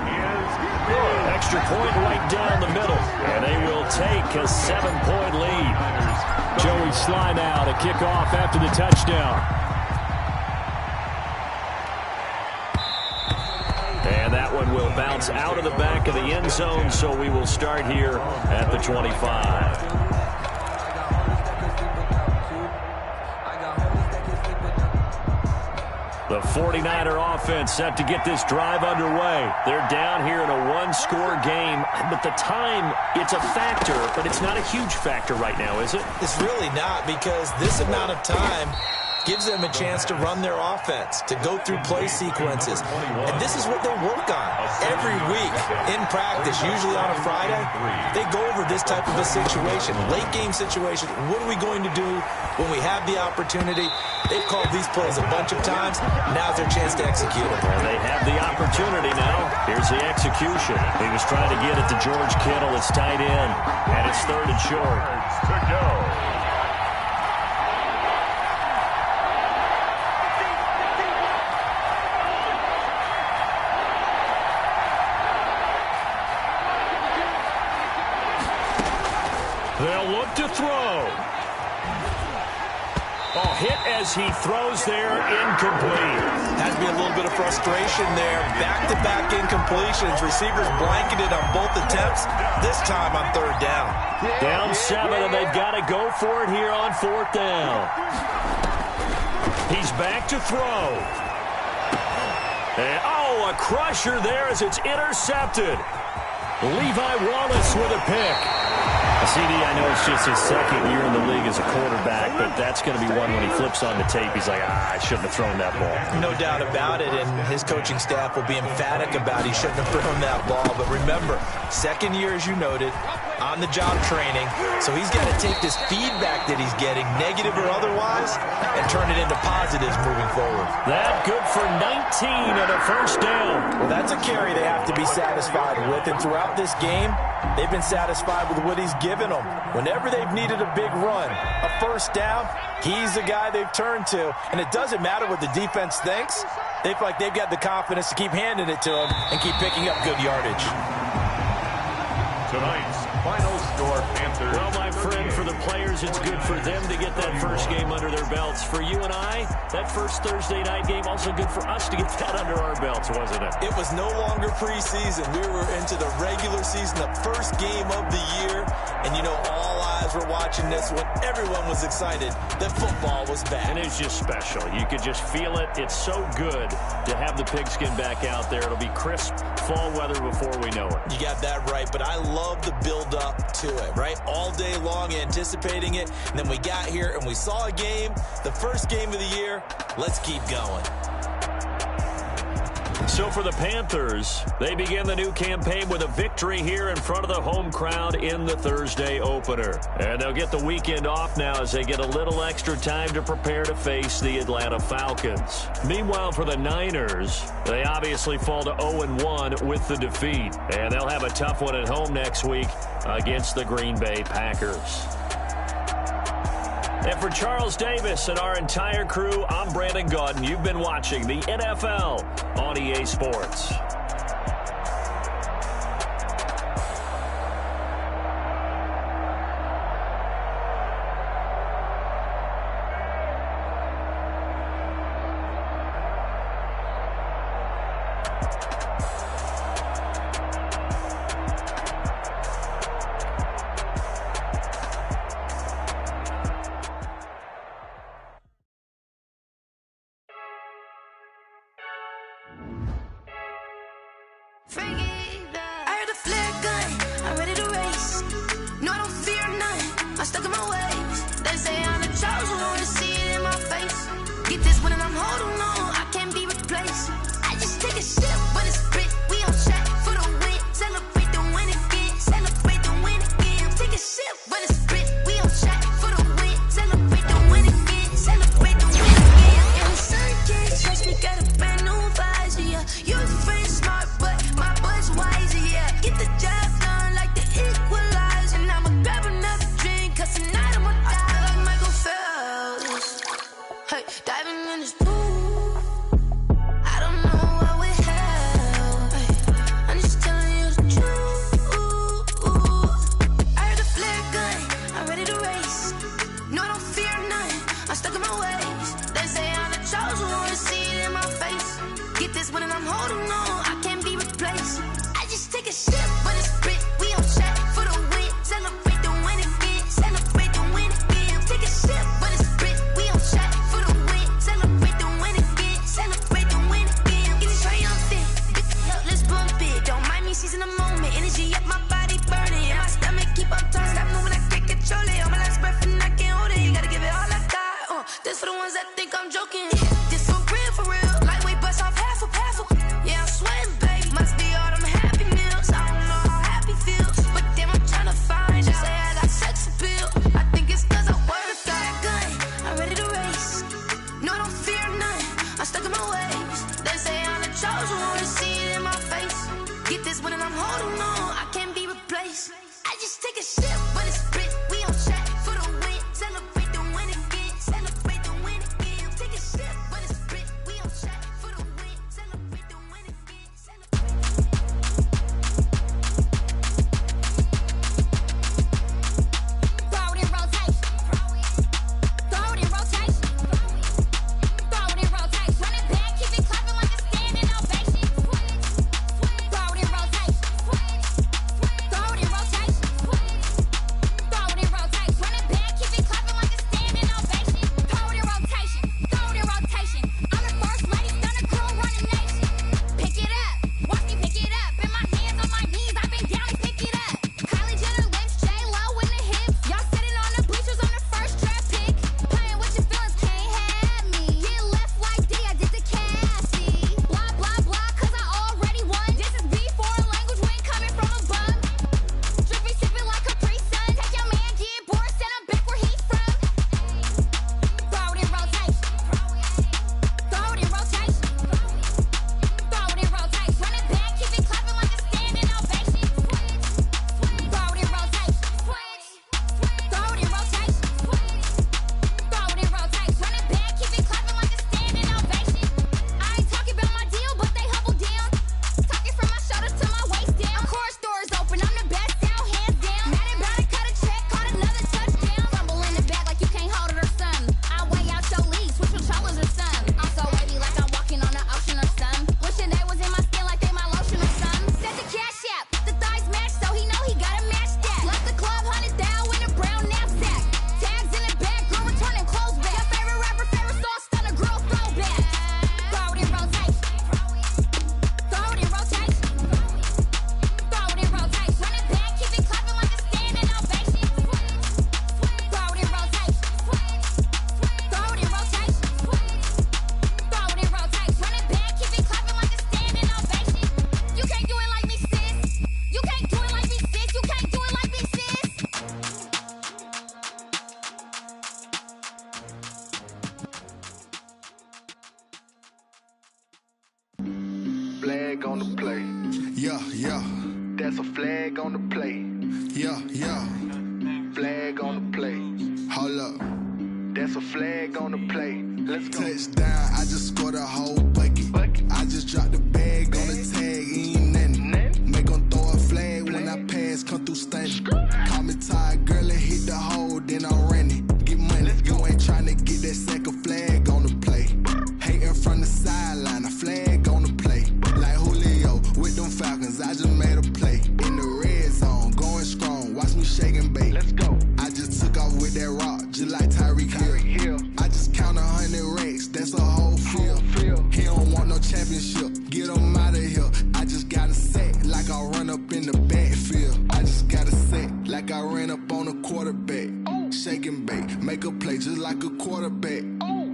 Extra point right down the middle. And they will take a 7-point lead. Joey Sly now to kick off after the touchdown. And that one will bounce out of the back of the end zone, so we will start here at the 25. The 49er offense set to get this drive underway. They're down here in a 1-score game, but the time, it's a factor, but it's not a huge factor right now, is it? It's really not, because this amount of time, gives them a chance to run their offense, to go through play sequences. And this is what they work on every week in practice, usually on a Friday. They go over this type of a situation, late game situation. What are we going to do when we have the opportunity? They've called these plays a bunch of times. Now's their chance to execute them. And they have the opportunity now. Here's the execution. He was trying to get it to George Kittle. It's tight end, and it's 3rd and short. To go. They'll look to throw. Oh, hit as he throws there, incomplete. Has to be a little bit of frustration there. Back-to-back incompletions. Receivers blanketed on both attempts, this time on 3rd down. Down 7, and they've got to go for it here on 4th down. He's back to throw. And, oh, a crusher there as it's intercepted. Levi Wallace with a pick. CD, I know it's just his 2nd year in the league as a quarterback, but that's going to be one when he flips on the tape. He's like, I shouldn't have thrown that ball. No doubt about it, and his coaching staff will be emphatic about he shouldn't have thrown that ball. But remember, 2nd year, as you noted, on-the-job training, so he's got to take this feedback that he's getting, negative or otherwise, and turn it into positives moving forward. That good for 19 and a 1st down. Well, that's a carry they have to be satisfied with, and throughout this game, they've been satisfied with what he's given them. Whenever they've needed a big run, a 1st down, he's the guy they've turned to. And it doesn't matter what the defense thinks. They feel like they've got the confidence to keep handing it to him and keep picking up good yardage. Tonight's final score, Panthers. Well, my friend, for the players, it's good for them to get that first game under their belts. For you and I, that first Thursday night game, also good for us to get that under our belts, wasn't it? It was no longer preseason. We were into the regular season, the first game of the year. And, you know, all eyes were watching this when everyone was excited that football was back. And it's just special. You could just feel it. It's so good to have the pigskin back out there. It'll be crisp fall weather before we know it. You got that right, but I love the build-up to it, right? All day long anticipating it, and then we got here and we saw a game, the first game of the year. Let's keep going. So for the Panthers, they begin the new campaign with a victory here in front of the home crowd in the Thursday opener. And they'll get the weekend off now as they get a little extra time to prepare to face the Atlanta Falcons. Meanwhile, for the Niners, they obviously fall to 0-1 with the defeat. And they'll have a tough one at home next week against the Green Bay Packers. And for Charles Davis and our entire crew, I'm Brandon Gaudin. You've been watching the NFL on EA Sports. I heard the flare gun, I'm ready to race. No, I don't fear none, I'm stuck in my ways. They say I'm the chosen one, to see it in my face. Get this one and I'm holding on, I can't be replaced. I just take a sip when it's spit, we on track for the win. Celebrate the win again, celebrate the win again. Take a sip when it's spit, we on track for the win. Celebrate the win again, celebrate the win again. And the sun can't touch me, got a brand new visor, yeah. You're friend smart, but my boy's wiser, yeah. Get the job done like the equalizer. And I'ma grab another drink, cause tonight I'ma die like Michael Phelps. Hey, diving in this pool, I don't know what we have. Hey, I'm just telling you the truth. I heard the flare gun, I'm ready to race. No, I don't fear none, I'm stuck in my ways. They say I'm the chosen one, to see it in my face. Get this one and I'm holding on, I can't be replaced. I just take a sip when it's spit, we on track for the win. Celebrate the win again, celebrate the win again. Take a sip when it's spit, we on track for the win. Celebrate the win again, celebrate the win again. Get it triumphant, let's bump it. Don't mind me seizing the moment, energy up my body burning. And my stomach keep on turning, stop moving, I can't control it. On my last breath and I can't hold it, you gotta give it all I got. This for the ones that think I'm Get this one and I'm holding on. I can't be replaced. I just take a sip, but it's split. We on track for the win. Celebrate the win again. Celebrate the win again. Take a sip, but it's split. We on track for the win. Celebrate the win again. Throw it in rotation. Throw it in rotation. Throw it in rotation. Run it back, keep it clapping like a standing ovation. Throw it in rotation. Throw it in rotation. Throw it in rotation. Run it back, keep it clapping like a standing ovation. Throw it in rotation. Throw it in rotation. I'm the first lady, stunner crew, running nation. Pick it up, watch me pick it up. In my hands, on my knees, I've been down and pick it up. Kylie Jenner lips, J-Lo in the hips. Y'all sitting on the bleachers on the first draft pick. Playing with your feelings, can't have me. Get left like D, I did the Cassie. Blah, blah, blah, cause I already won. This is B4 language, we ain't coming from a bum. Drippy, sipping like Capri Sun. Take your man, get bored, send him back where he's from. Throw it in rotation. Throw it in rotation. Throw it in rotation. Run it back, keep it clapping like a standing ovation. Throw it in rotation. Throw it in rotation. Throw it in rotation. Run it back, keep it clapping like a standing ovation. I ain't talking about my deal, but they humble down. Talking from my shoulders to my waist down. Chorus doors open, I'm the best out, hands down. Mad about it, cut a check, caught another touchdown. Fumble in the bag like you can't hold it or something. I weigh out your league, switch controllers or something. I'm so wavy like I'm walking on the ocean or something. Wishing they was in my skin like they my lotion or something. Set the cash app, the thighs match, so he know he gotta match that. Left the club, 100,000 in a brown knapsack. Tags in the bag, girl returning clothes back. Your favorite rapper, favorite song, stunner, girl throwback. Throw it in rotation. Throw it in rotation. Throw it in rotation. Run it back, keep it clapping like a standing ovation. Throw it in rotation. Throw it in rotation. Throw it in rotation. Run it back, keep it clapping like a standing ovation. You can't do it like me, sis. You can't do it like me, sis. You can't do it like me, sis. Flag on the play. Yeah, yeah, That's a flag on the play. yeah, yeah. Flag on the play. Hold up. That's a flag on the play. Let's go. Touchdown, I just scored a whole bucket. I just dropped the bag on the tag, ain't nothing. Make 'em throw a flag when I pass, come through stunning. Call me tired, girl, and hit the hole, then I'm running. Get money, you ain't tryna get that second flag on the play. Hating from the sideline, a flag on the play. Like Julio with them Falcons, I just made a play. In the red zone, going strong, watch me shake and bake. Let's go. I just took off with that rock, just like Tyreek Hill. I just count 100 racks, that's a whole field. He don't want no championship, get him out of here. I just got a set, like I run up in the backfield. I just got a set, like I ran up on a quarterback. Shake and bake, make a play just like a quarterback.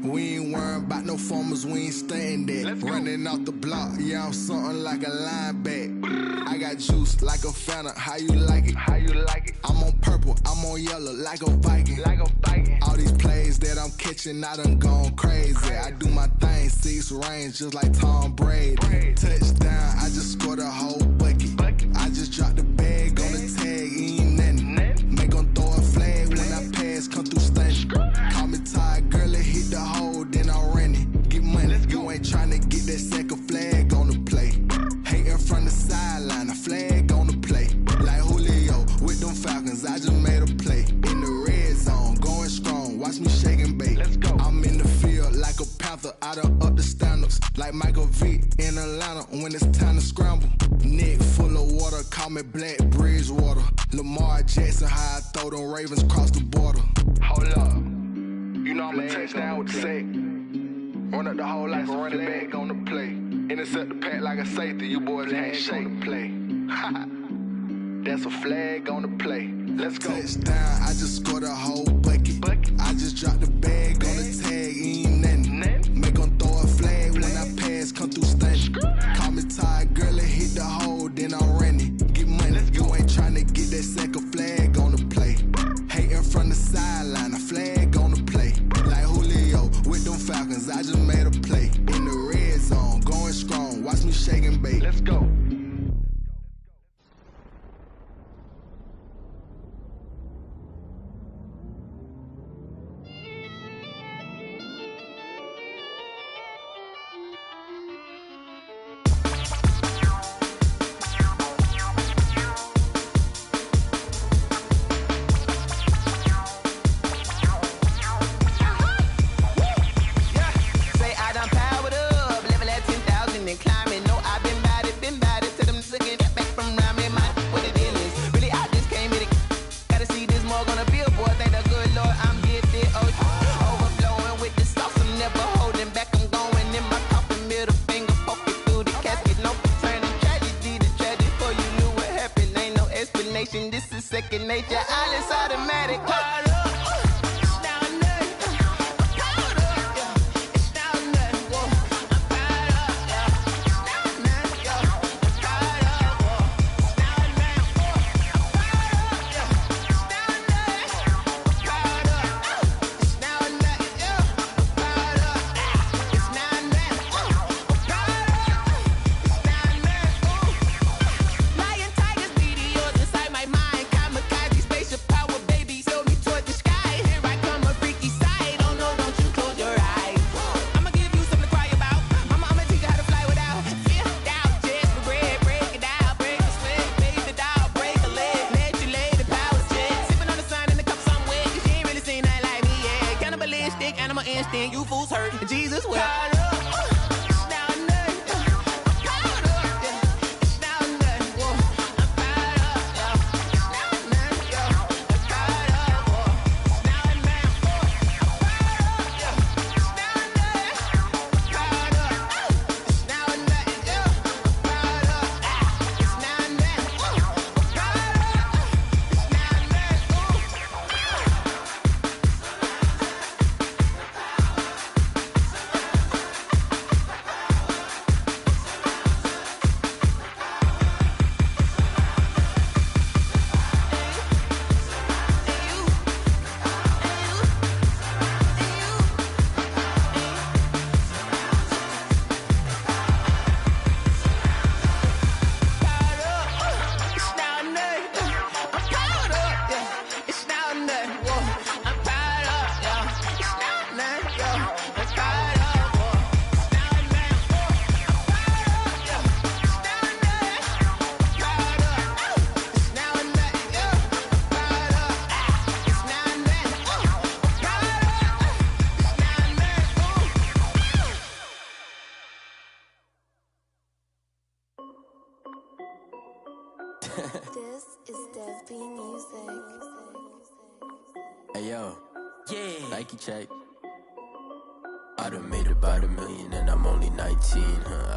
We ain't worrying about no formers, we ain't staying there. Running off the block, yeah, I'm something like a linebacker. I got juice like a Fanta, how you like it? How you like it? I'm on purple, I'm on yellow, like a Viking. Like a Viking. All these plays that I'm catching, I done gone crazy. I do my thing, 6 range, just like Tom Brady. Touchdown, I just scored a whole bucket. I just dropped the bag on the tag, ain't nothing. Make 'em throw a flag when I pass, come through stunning. Call me tired, girl, and hit the hole, then I'm running. Get money, you ain't tryna get that second flag on the play. Hating from the sideline, a flag on the play. Like Julio with them Falcons, I just made a play. In the red zone, going strong, watch me shake and bake. Let's go. I'm in the field like a panther, I done up the standards. Like Michael Vick in Atlanta when it's time to scramble. Neck full of water, call me Black Bridgewater. Lamar Jackson, how I throw them Ravens cross the border. Hold up. You know I'm a touchdown with the sack. Run up the whole like a running back on the play. Intercept the pack like a safety. You boys can't shake the play. That's a flag on the play. Let's go. Touchdown, I just scored a whole bucket. I just dropped the bag on the tag, ain't nothing. Make 'em throw a flag when I pass, come through stunning. Call me tired, girl, and hit the hole, then I'm running. Get money, you ain't tryna get that second flag on the play. Hating from the sideline, a flag on the play. Like Julio with them Falcons, I just made a play. In the red zone, going strong, watch me shake and bake. Let's go. station. This is second nature. All is automatic. You fools hurt. Jesus will. This is Dev B Music. Hey yo, yeah, Nike check. I done made about $1 million and I'm only 19.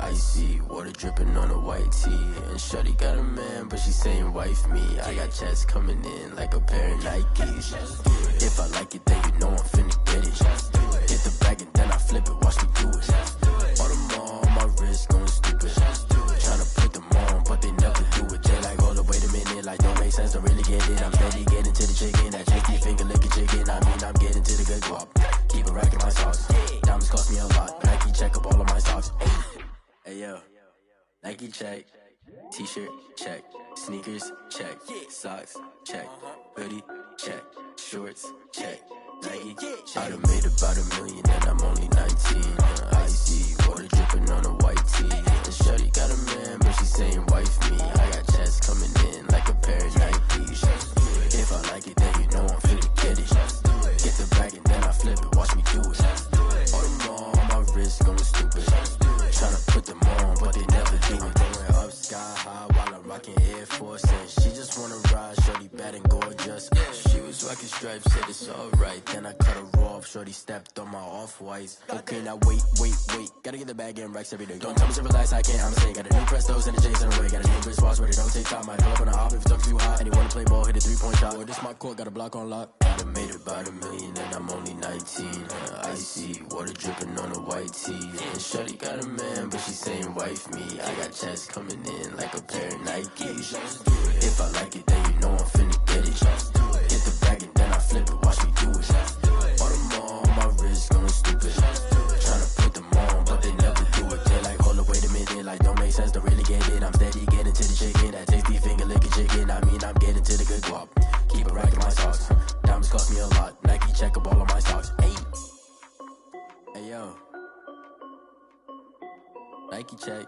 Icy water dripping on a white tee. And shorty got a man, but she saying wife me. I got checks coming in like a pair of Nikes. If I like it, then you know I'm finna get it. Hit the bag and then I flip it, watch me do it. All my wrist going stupid. Tryna put them on, but they never do it. They like, hold up, wait a minute, like don't make sense, don't really get it. I'm steady getting to the chicken, that chicky finger licking chicken. I mean, I'm getting to the good guap. Keep a rack in my socks. Diamonds cost me a lot. Nike check up all of my socks. Hey yo, Nike check. T-shirt check. Sneakers check. Socks check. Hoodie check. Shorts check. Nike. I done made about $1 million and I'm only 19. Icy water dripping on a white tee. And shorty got a man, but she saying wife me. I got checks coming in like a pair of Nikes. If I like it, then you know I'm finna get it. Get the bag and then I flip it, watch me do it. All my wrist going stupid. Tryna put them on, but they never do it. Going up sky high while I'm rocking Air Force. And she just wanna ride, shorty bad and gorgeous. She was rocking stripes, said it's alright. Then I cut her off, shorty stepped on my off-whites. Okay, now wait. Gotta get the bag and racks every day. Don't tell me to relax, I can't, I'm saying. Got a new Prestos and a J's in a way. Got a new wristwatch where they don't take time. I pull up on a hop if it talks too hot. And he wanna play ball, hit a 3-point shot. Boy, this my court, got a block on lock. I done made about $1 million and I'm only 19. Icy water dripping on a white tee. And shorty got a man, but she saying wife me. I got checks coming in like a pair of Nikes. If I like it, then you know I'm finna get it. Hit the bag and then I flip it, watch me do it. All my wrist going stupid. Tryna put them on, but they never do it. They like, hold up, wait a minute, like don't make sense, don't really get it. I'm steady getting to the chicken, that tasty finger licking chicken. I mean, I'm getting to the good guap. Keep a rack in my socks. Diamonds cost me a lot. Nike check up all of my socks. Hey yo, Nike check.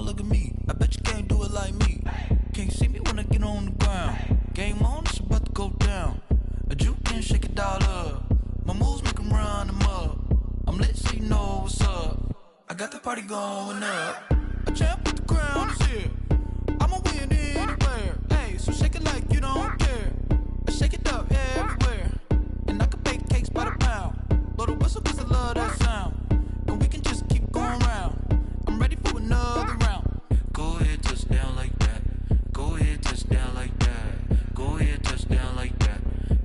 Look at me, I bet you can't do it like me. Can't see me when I get on the ground. Game on, it's about to go down. A juke can shake it all up. My moves make them run them up. I'm lit so you know what's up. I got the party going up. A champ with the crown is here. I'ma win anywhere. Hey, so shake it like you don't care. I shake it up everywhere. And I can bake cakes by the pound. Blow the whistle cause I love that sound. And we can just keep going round. I'm ready for another round. Go ahead, touch down like that. Go ahead, touch down like that. Go ahead, touch down like that.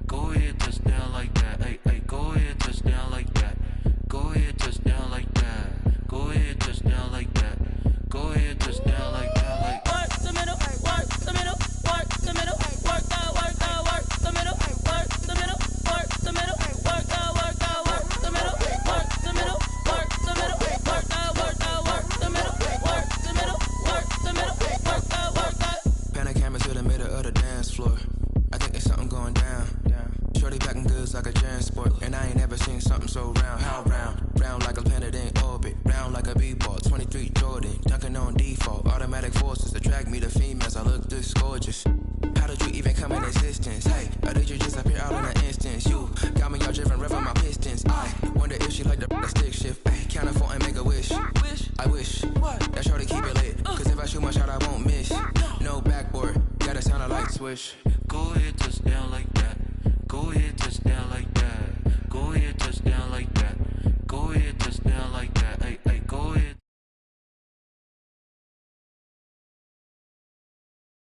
Go ahead, touch down like that. Hey, hey, go ahead, touch down like that. Go ahead, touch down like that. Go ahead, touch down like that. Go ahead, touch down like that. Like work the middle, work the middle, work the middle, work the middle, work the middle, work the middle, work the middle, work the middle, work the middle, work the middle, work the middle, work the middle, work the middle, work the. Pan the camera to the middle of the dance floor. I think there's something going down. Shorty backing goods like a transport, and I ain't never seen something so round. How round? Round like a planet in orbit, round like a b-ball. 23 Jordan, dunking on default. Automatic forces attract me to females. I look this gorgeous. How did you even come in existence? Hey, or did you just appear out in an instance? You got me all driven, revving my pistons. I wonder if she like the stick shift. Ay, count a 4 and make a wish. I wish that shorty keep it lit. Cause if I shoot my shot, I won't miss. No backboard, gotta sound a light switch. Go ahead, touch down like that. Go ahead, touch down like that. Go ahead, touch down like that. Go ahead, touch down like that.